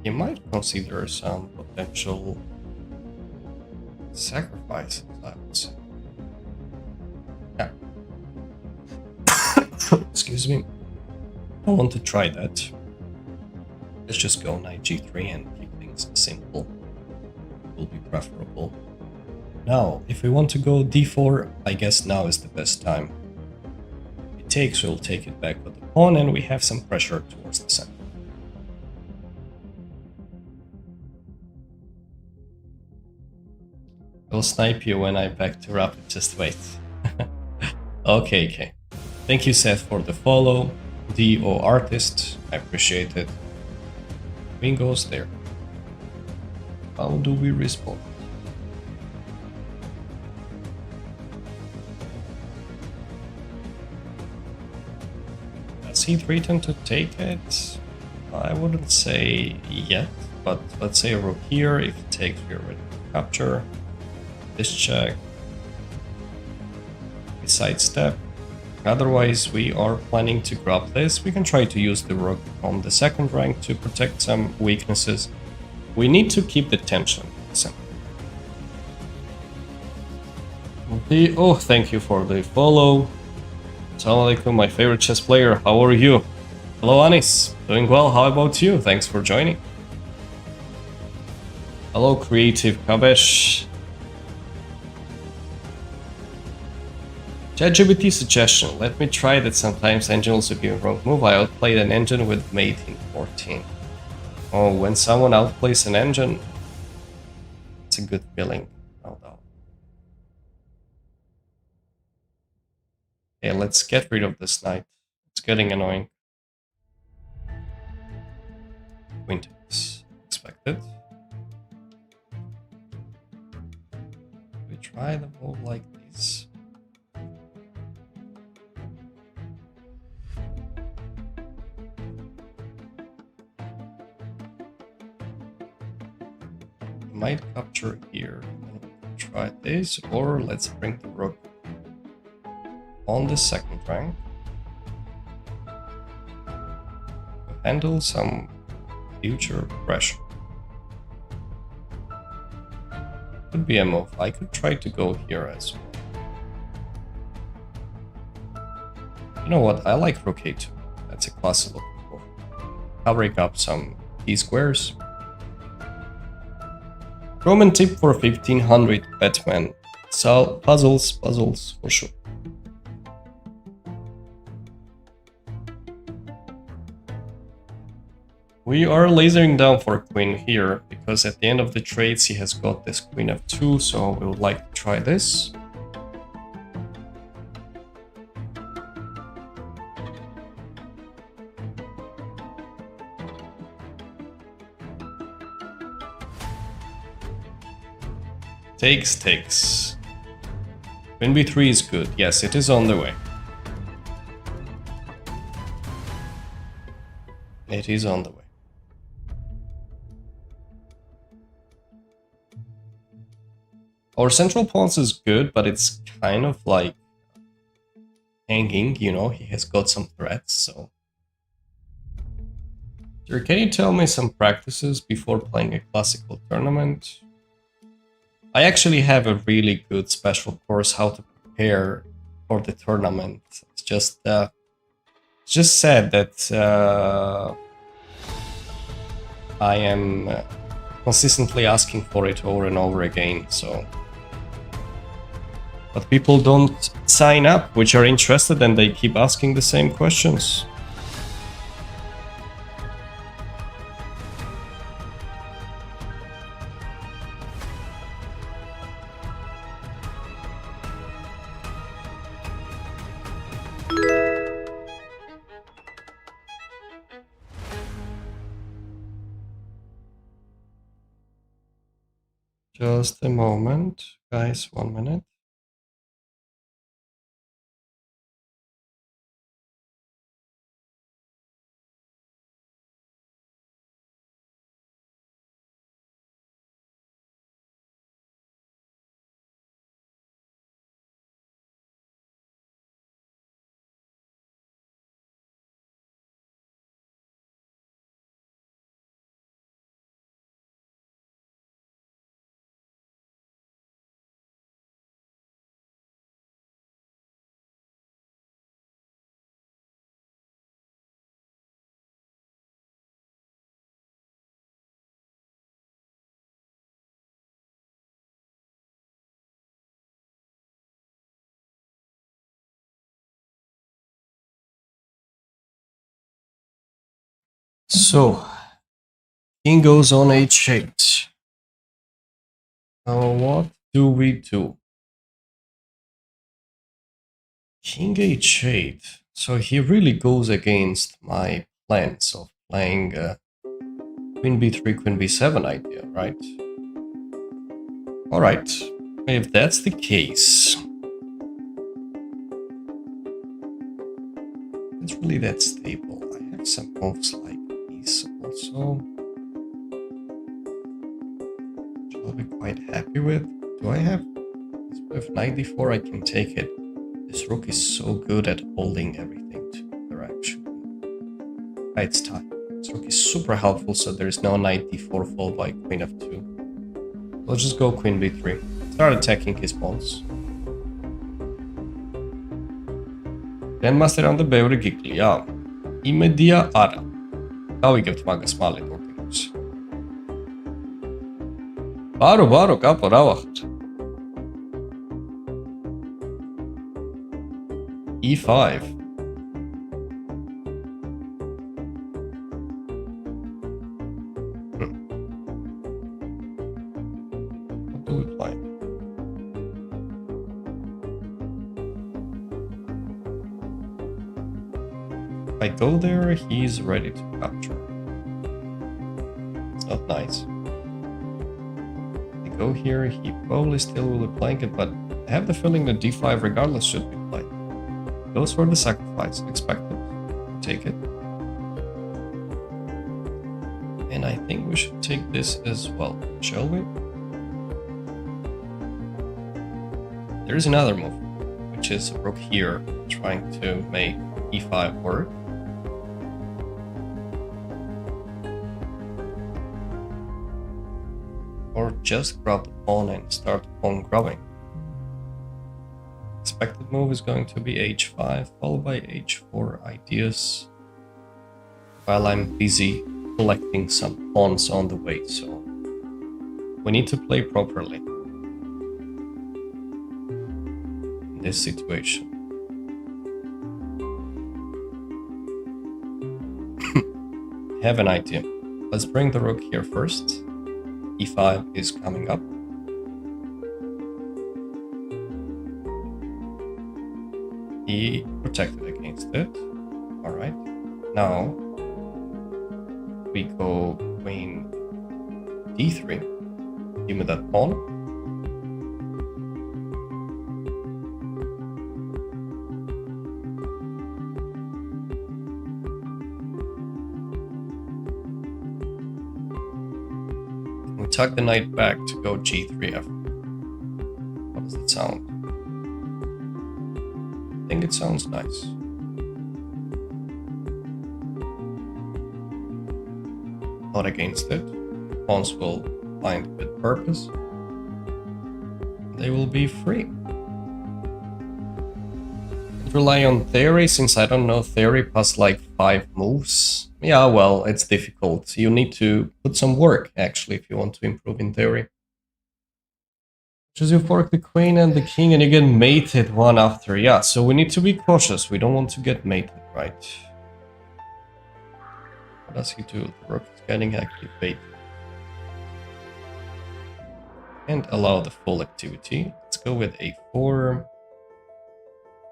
You might consider some potential sacrifices, I would say. Yeah. Excuse me. I want to try that. Let's just go knight g3 and keep things simple. Will be preferable. Now, if we want to go d4, I guess now is the best time. If it takes, we'll take it back with the pawn and we have some pressure towards the center. I'll snipe you when I back to rapid, just wait. Okay. Thank you, Seth, for the follow. DO Artist, I appreciate it. Queen goes there. How do we respond? Does he threaten to take it? I wouldn't say yet, but let's say a rook here. If it takes, we're ready to capture. This check, we sidestep. Otherwise, we are planning to grab this. We can try to use the rook from the second rank to protect some weaknesses. We need to keep the tension. Oh, thank you for the follow. Assalamu alaikum, my favorite chess player. How are you? Hello, Anis. Doing well. How about you? Thanks for joining. Hello, Creative Kabesh. ChatGPT suggestion. Let me try that. Sometimes engine also give wrong move. I outplayed an engine with mate in 14. Oh, when someone outplays an engine, it's a good feeling. No doubt. Okay, let's get rid of this knight. It's getting annoying. Queen takes. Expected. We try the move like this. Might capture here. Try this, or let's bring the rook on the second rank to handle some future pressure. Could be a move. I could try to go here as well. You know what? I like rook a2. That's a classical move. Covering up some t-squares. Roman tip for 1500 Batman. So puzzles for sure. We are lasering down for queen here, because at the end of the trades he has got this queen f2, so we would like to try this. Takes. Queen b3 is good. Yes, it is on the way. It is on the way. Our central pawns is good, but it's kind of like hanging, you know, he has got some threats, so... Sir, can you tell me some practices before playing a classical tournament? I actually have a really good special course how to prepare for the tournament. It's just sad that I am consistently asking for it over and over again, so... But people don't sign up, which are interested, and they keep asking the same questions. Just a moment, guys, 1 minute. So, king goes on h8. Now what do we do? King h8. So he really goes against my plans of playing queen b3, queen b7 idea, right? Alright, if that's the case, it's really that stable. I have some moves like these also, which I'll be quite happy with. Do I have with knight d4? I can take it. This rook is so good at holding everything together, actually. Right, it's time. This rook is super helpful, so there's no knight d4 followed by queen f2. We'll just go queen b3. Start attacking his pawns. Den masterande ბევრი გიკლია. იმედია არა. დავიგებთ მაგას მალე ტურნირს. ბარო, კაპო, რა ვახთ? e5. What do we play? If I go there, he's ready to capture. It's not nice. If I go here, he probably still will be playing it, but I have the feeling that d5 regardless should be played. Goes for the sacrifice, expected. Take it. And I think we should take this as well, shall we? There's another move, which is a rook here, trying to make e5 work. Or just grab the pawn and start pawn grabbing. Expected move is going to be h5, followed by h4 ideas, while I'm busy collecting some pawns on the way, so we need to play properly in this situation. I have an idea. Let's bring the rook here first. e5 is coming up. He protected against it. Alright. Now we go queen d3. Give me that pawn. tuck the knight back to go g3f. How does it sound? I think it sounds nice. Not against it. Pawns will find good purpose. They will be free. Rely on theory, since I don't know theory past like 5 moves. Yeah, well, it's difficult. You need to put some work, actually, if you want to improve in theory. Just you fork the queen and the king and you get mated one after. Yeah, so we need to be cautious. We don't want to get mated, right? What does he do? The rook is getting activated. And allow the full activity. Let's go with a4.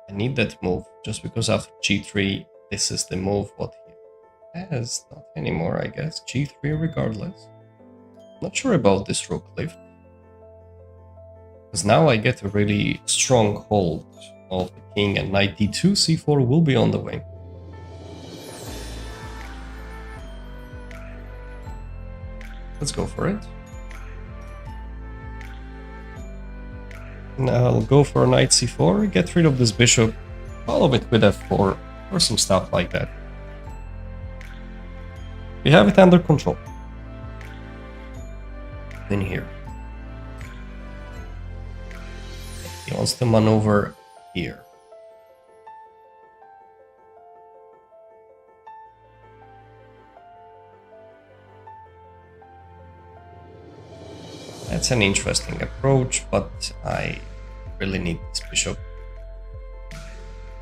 I need that move, just because after g3, this is the move what he has. Not anymore, I guess. g3 regardless. Not sure about this rook lift. Because now I get a really strong hold of the king, and knight d2, c4 will be on the way. Let's go for it. Now I'll go for knight c4, get rid of this bishop, follow it with f4, or some stuff like that. We have it under control. In here. He wants to maneuver here. That's an interesting approach, but I really need this bishop. I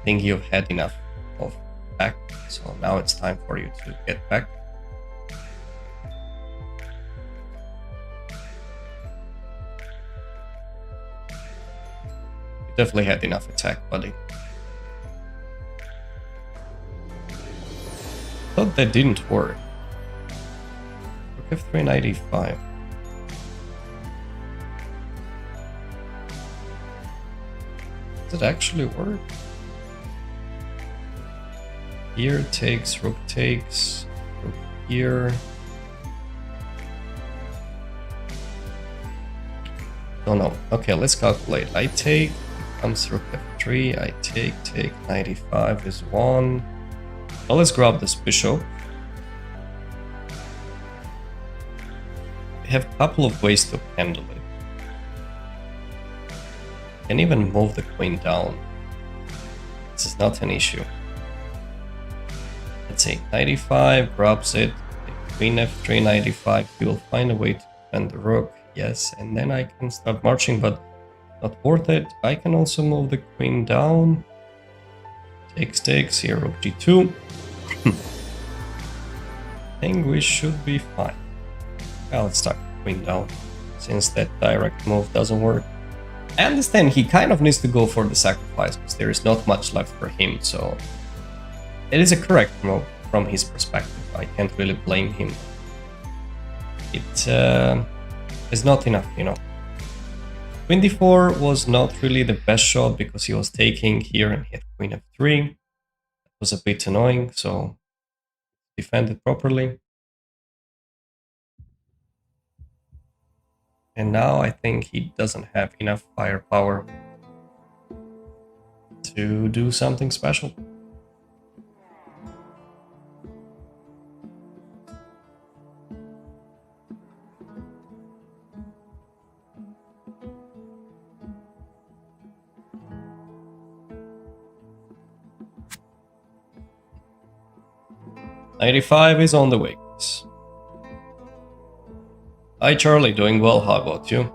think you've had enough of back, so now it's time for you to get back. You definitely had enough attack, buddy. Thought that didn't work. Rook f3, knight e5. Does it actually work? Here takes, rook here. Oh no. Okay, let's calculate. I take, comes rook f3, I take, knight e5 is 1. Now let's grab this bishop. We have a couple of ways to handle it. Can even move the queen down. This is not an issue. Let's say knight e5 grabs it, queen f3, knight e5. He will find a way to defend the rook. Yes, and then I can start marching, but not worth it. I can also move the queen down. Takes here, rook g2. I think we should be fine. Now let's tuck the queen down, since that direct move doesn't work. I understand he kind of needs to go for the sacrifice, because there is not much left for him, so it is a correct move from his perspective. I can't really blame him. It is not enough, you know. Queen d4 was not really the best shot, because he was taking here and he had queen f3. That was a bit annoying, so defend it properly. And now I think he doesn't have enough firepower to do something special. Knight e5 is on the way. Hi Charlie, doing well, how about you?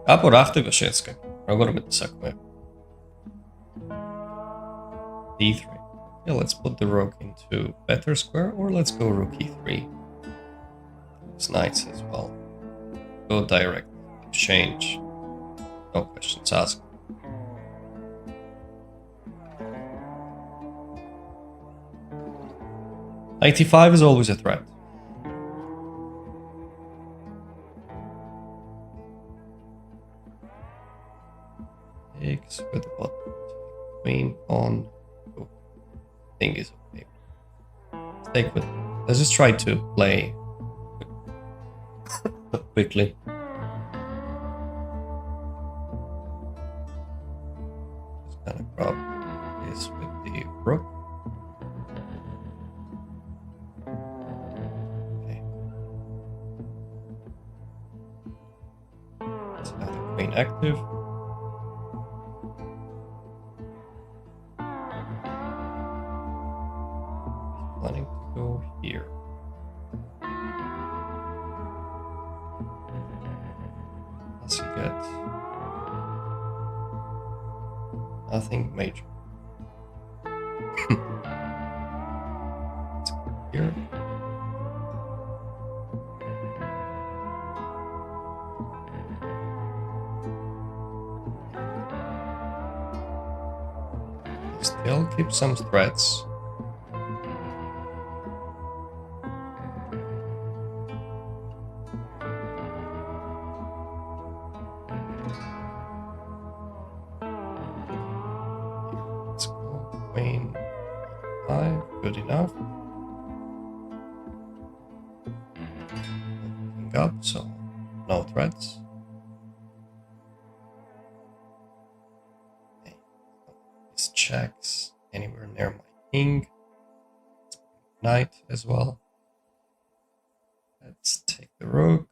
Апорахти Вишецька. Проговоримо секунду. d3. Yeah, let's put the rook into better square, or let's go rook e3. It's nice as well. Go direct exchange. No questions asked. Knight e5 is always a threat. Takes with the bottom. Queen, pawn. Thing is okay. Take with. Let's just try to play quickly. Just gonna grab this with the rook. Okay. Let's have the queen active. Planning to go here. Let's get nothing major. Let's go here. Still keep some threats. Let's go queen 5, good enough. King up, so no threats. Okay. These checks anywhere near my king. Knight as well. Let's take the rook.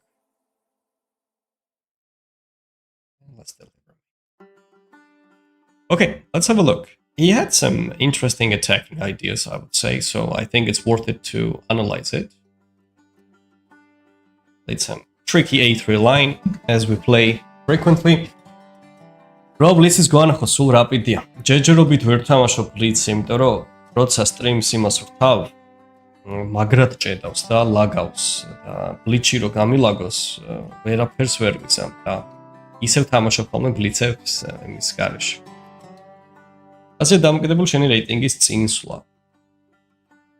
And let's deliver. Okay, let's have a look. He had some interesting attacking ideas, I would say, so I think it's worth it to analyze it. Played some tricky a3 line, as we play frequently. Roblis is going to sულ რაპიდია. ჯეჯერობით ვერ თამაშობ ბლიცს, იმიტომ რომ როცა სტრიმს იმას ვთავ, მაგრად ჭედავს და ლაგავს და ბლიჩი რო გამილაგოს, ვერაფერს ვერ ვიზამ და ისევ თამაშობ ხოლმე ბლიცებს იმის გარეშე. ასე დამოკიდებულ შენი რეიტინგის წინსვლა.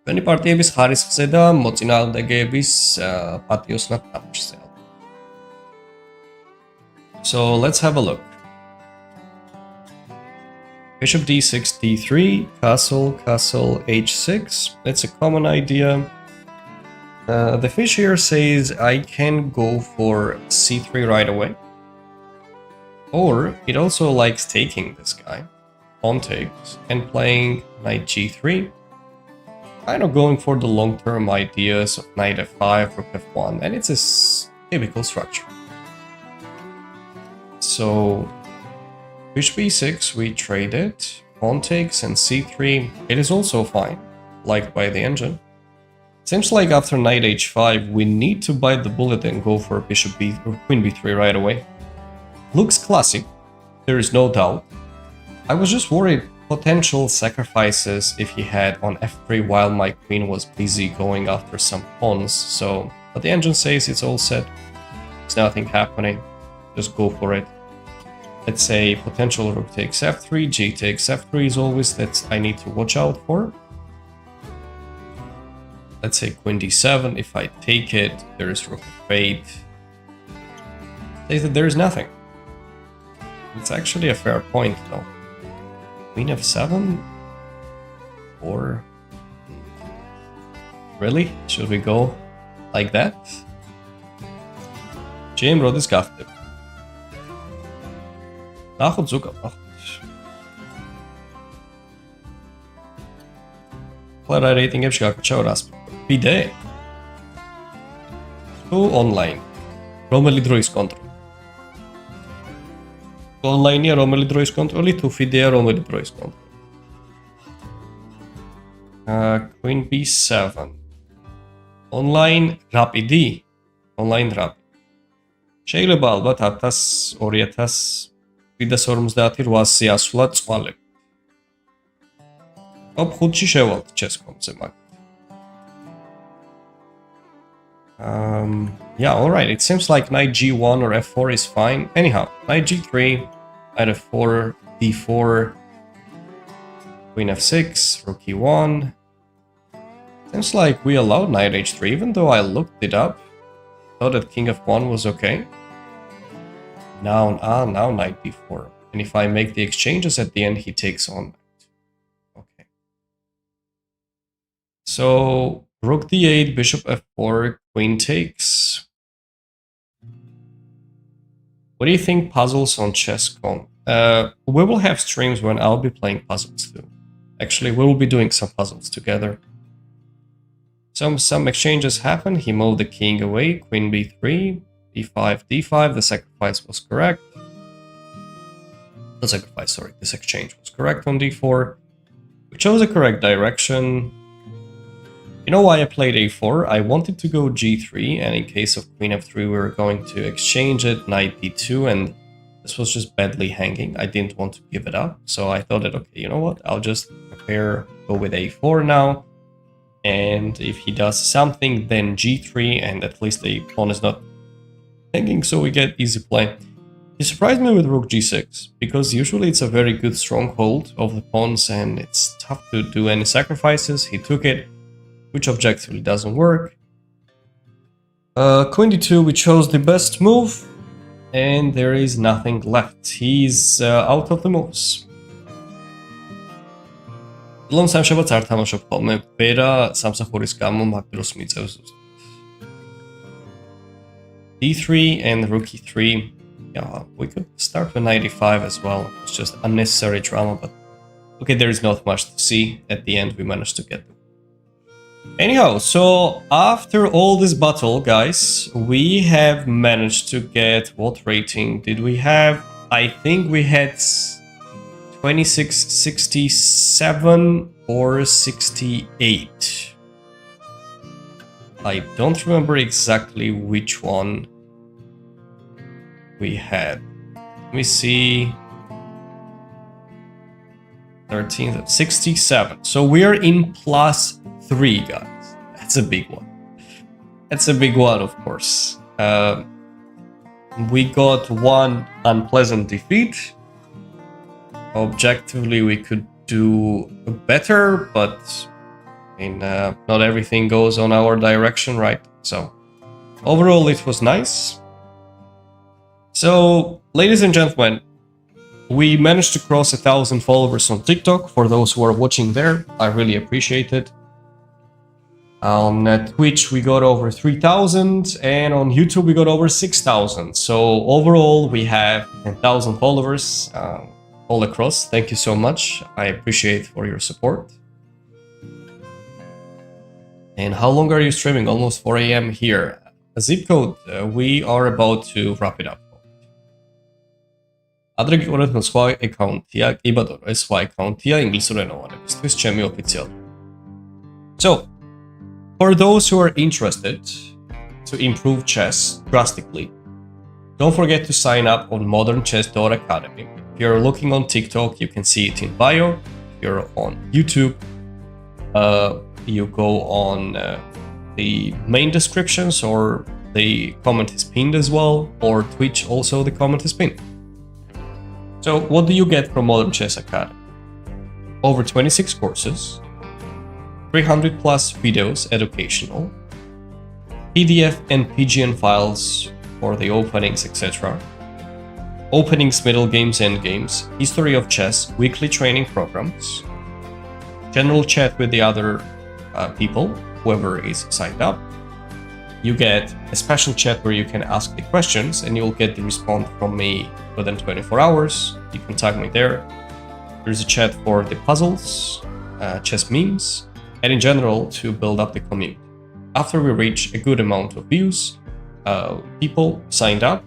თქვენი პარტიების ხარისხზე და მოწინააღმდეგეების პატიოსნად თამაშზე. So let's have a look. Bishop d6, d3, castle, castle, h6. That's a common idea. The fish here says I can go for c3 right away. Or it also likes taking this guy. Pawn takes and playing knight g3. Kind of going for the long-term ideas of knight f5, rook f1, and it's a typical structure. So bishop e6, we traded, pawn takes and c3, it is also fine, liked by the engine. Seems like after knight h5, we need to bite the bullet and go for bishop b or queen b3 right away. Looks classic, there is no doubt. I was just worried potential sacrifices if he had on f3 while my queen was busy going after some pawns, so, but the engine says it's all set, there's nothing happening, just go for it. Let's say potential rook takes f3, g takes f3 is always that I need to watch out for. Let's say queen d7, if I take it, there is rook f8. Say that there is nothing. It's actually a fair point though. Queen f7? Or... Really? Should we go like that? Jim wrote this guy. ნახოთ ზოგად, ნახოთ. Ყველა რეიტინგებში გაკეთე რას? ვიდე? თუ ონლაინ. რომელი დროის კონტროლი? ონლაინია რომელი დროის კონტროლი, თუ ვიდეა რომელი დროის კონტროლი? Queen b7. ონლაინ რაპიდი? ონლაინ რაპიდი. შეიძლება ალბათ 1000 2000 250-800-ზე ასვლა წვალები. Top 5-ში შევალთ ჩესკომზე მაგ. Yeah, alright, it seems like knight g1 or f4 is fine. Anyhow, knight g3, knight f4, d4, queen f6, rook e1. Seems like we allowed knight h3, even though I looked it up. Thought that king f1 was okay. Now knight b4. And if I make the exchanges at the end, he takes on knight. Okay. So Rook d8, bishop f4, queen takes. What do you think puzzles on chess.com? We will have streams when I'll be playing puzzles too. Actually, we will be doing some puzzles together. Some exchanges happen. He moved the king away. Queen b3, d5, d5. The sacrifice was correct. The sacrifice, sorry. This exchange was correct on d4. We chose the correct direction. You know why I played a4? I wanted to go g3, and in case of queen f3, we were going to exchange it, knight d2, and this was just badly hanging. I didn't want to give it up, so I thought that, okay, you know what? I'll just prepare, go with a4 now. And if he does something, then g3, and at least the pawn is not hanging, so we get easy play. He surprised me with rook g6, because usually it's a very good stronghold of the pawns, and it's tough to do any sacrifices. He took it, which objectively doesn't work. Queen d2, we chose the best move, and there is nothing left. He's out of the moves. ლონ სამშაბა არ თამაშობ ხოლმე ვერა სამსახურის გამო მაგ დროს მიწევს d3 and rook e3. Yeah, we could start with 95 as well. It's just unnecessary drama, but okay, there is not much to see. At the end we managed to get them. Anyhow, so after all this battle, guys, we have managed to get, what rating did we have? I think we had 26, 67 or 68. I don't remember exactly which one we had. Let me see. 13, 67. So we are in +3, guys. That's a big one. That's a big one, of course. We got one unpleasant defeat. Objectively, we could do better, but I mean, not everything goes on our direction, right? So overall, it was nice. So, ladies and gentlemen, we managed to cross 1,000 followers on TikTok. For those who are watching there, I really appreciate it. On Twitch, we got over 3,000, and on YouTube, we got over 6,000. So overall, we have 10,000 followers. All across. Thank you so much. I appreciate for your support. And how long are you streaming? Almost 4 AM here. Zip code, we are about to wrap it up. Adre გიყურეთ მე სხვა აკაუნტია, კი ბატონო, ეს სხვა აკაუნტია ინგლისურ ენოვანებისთვის, ჩემი ოფიციალური. So, for those who are interested to improve chess drastically, don't forget to sign up on modernchess.academy. If you're looking on TikTok, you can see it in bio. If you're on YouTube, you go on the main descriptions, or the comment is pinned as well, or Twitch also the comment is pinned. So what do you get from Modern Chess Academy? Over 26 courses, 300 plus videos, educational, PDF and PGN files for the openings, etc. Openings, middle games, end games, history of chess, weekly training programs, general chat with the other people, whoever is signed up. You get a special chat where you can ask the questions, and you'll get the response from me within 24 hours. You can tag me there. There's a chat for the puzzles, chess memes, and in general to build up the community. After we reach a good amount of views, people signed up.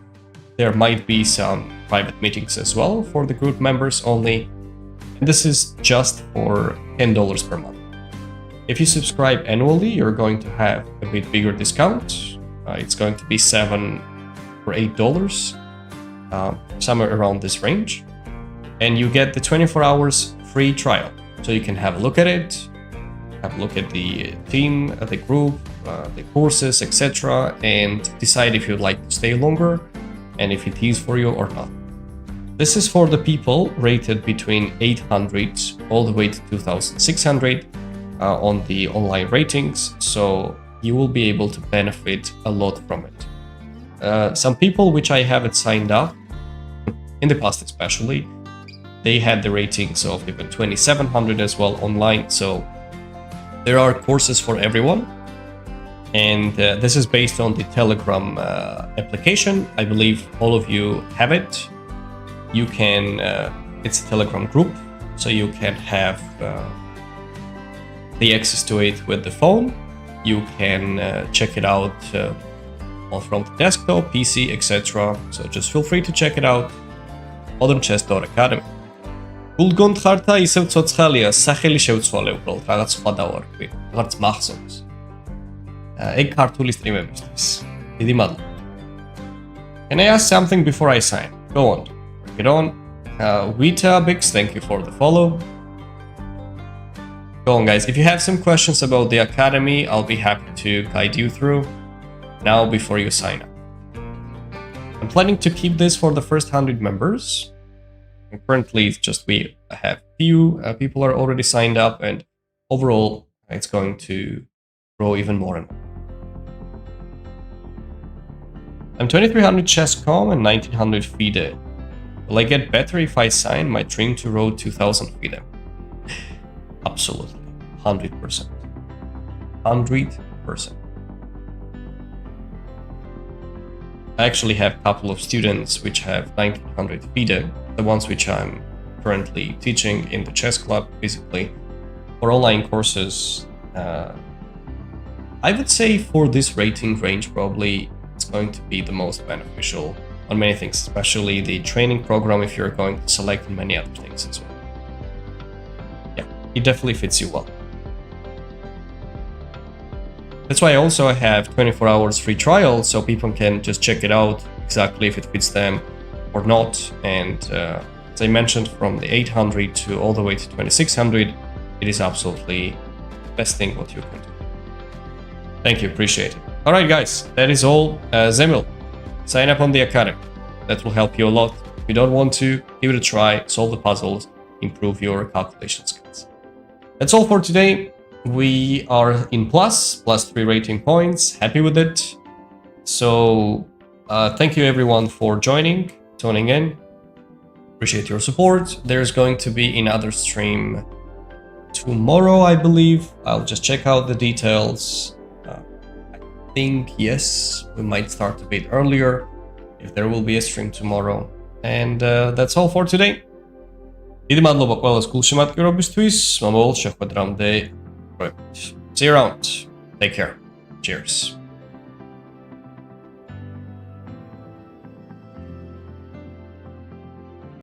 There might be some private meetings as well for the group members only. And this is just for $10 per month. If you subscribe annually, you're going to have a bit bigger discount. It's going to be $7 or $8, somewhere around this range. And you get the 24 hours free trial. So you can have a look at it, have a look at the team, the group, the courses, etc. and decide if you'd like to stay longer and if it is for you or not. This is for the people rated between 800 all the way to 2600 on the online ratings, so you will be able to benefit a lot from it. Some people which I haven't signed up, in the past especially, they had the ratings of even 2700 as well online, so there are courses for everyone. And this is based on the Telegram application. I believe all of you have it. You can, it's a Telegram group, so you can have the access to it with the phone. You can check it out from the desktop, PC, etc. So just feel free to check it out. modernchess.academy. გულგონთ ხართა ისევ ცოცხალია, სახელი შევცვალე უბრალოდ, რაღაც სხვა დავარქვი, რაღაც მახსოვს. ეგ ქართული სტრიმებისთვის. დიდი მადლობა. Can I ask something before I sign? Go on. Get on. Vita Bix, thank you for the follow. Go on, guys. If you have some questions about the academy, I'll be happy to guide you through now before you sign up. I'm planning to keep this for the first 100 members. And currently, it's just we have few people are already signed up, and overall, it's going to grow even more and more. I'm 2300 chess.com and 1900 FIDE. Will I get better if I sign my dream to road 2000 FIDE? Absolutely, 100%. 100%. I actually have a couple of students which have 1900 FIDE, the ones which I'm currently teaching in the chess club physically. For online courses, I would say for this rating range, probably it's going to be the most beneficial on many things, especially the training program if you're going to select many other things as well. Yeah, it definitely fits you well. That's why also I have 24 hours free trial, so people can just check it out exactly if it fits them or not. And as I mentioned, from the 800 to all the way to 2600, it is absolutely the best thing what you can do. Thank you, appreciate it. All right, guys, that is all. Zemil, sign up on the academy. That will help you a lot. If you don't want to, give it a try, solve the puzzles, improve your calculation skills. That's all for today. We are in +3 rating points. Happy with it. So thank you everyone for tuning in. Appreciate your support. There's going to be another stream tomorrow, I believe. I'll just check out the details. I think yes, we might start a bit earlier if there will be a stream tomorrow. And that's all for today. დიდი მადლობა ყველას გულშემატკივრობისთვის. მომავალ შეხვედრამდე. See you around. Take care. Cheers.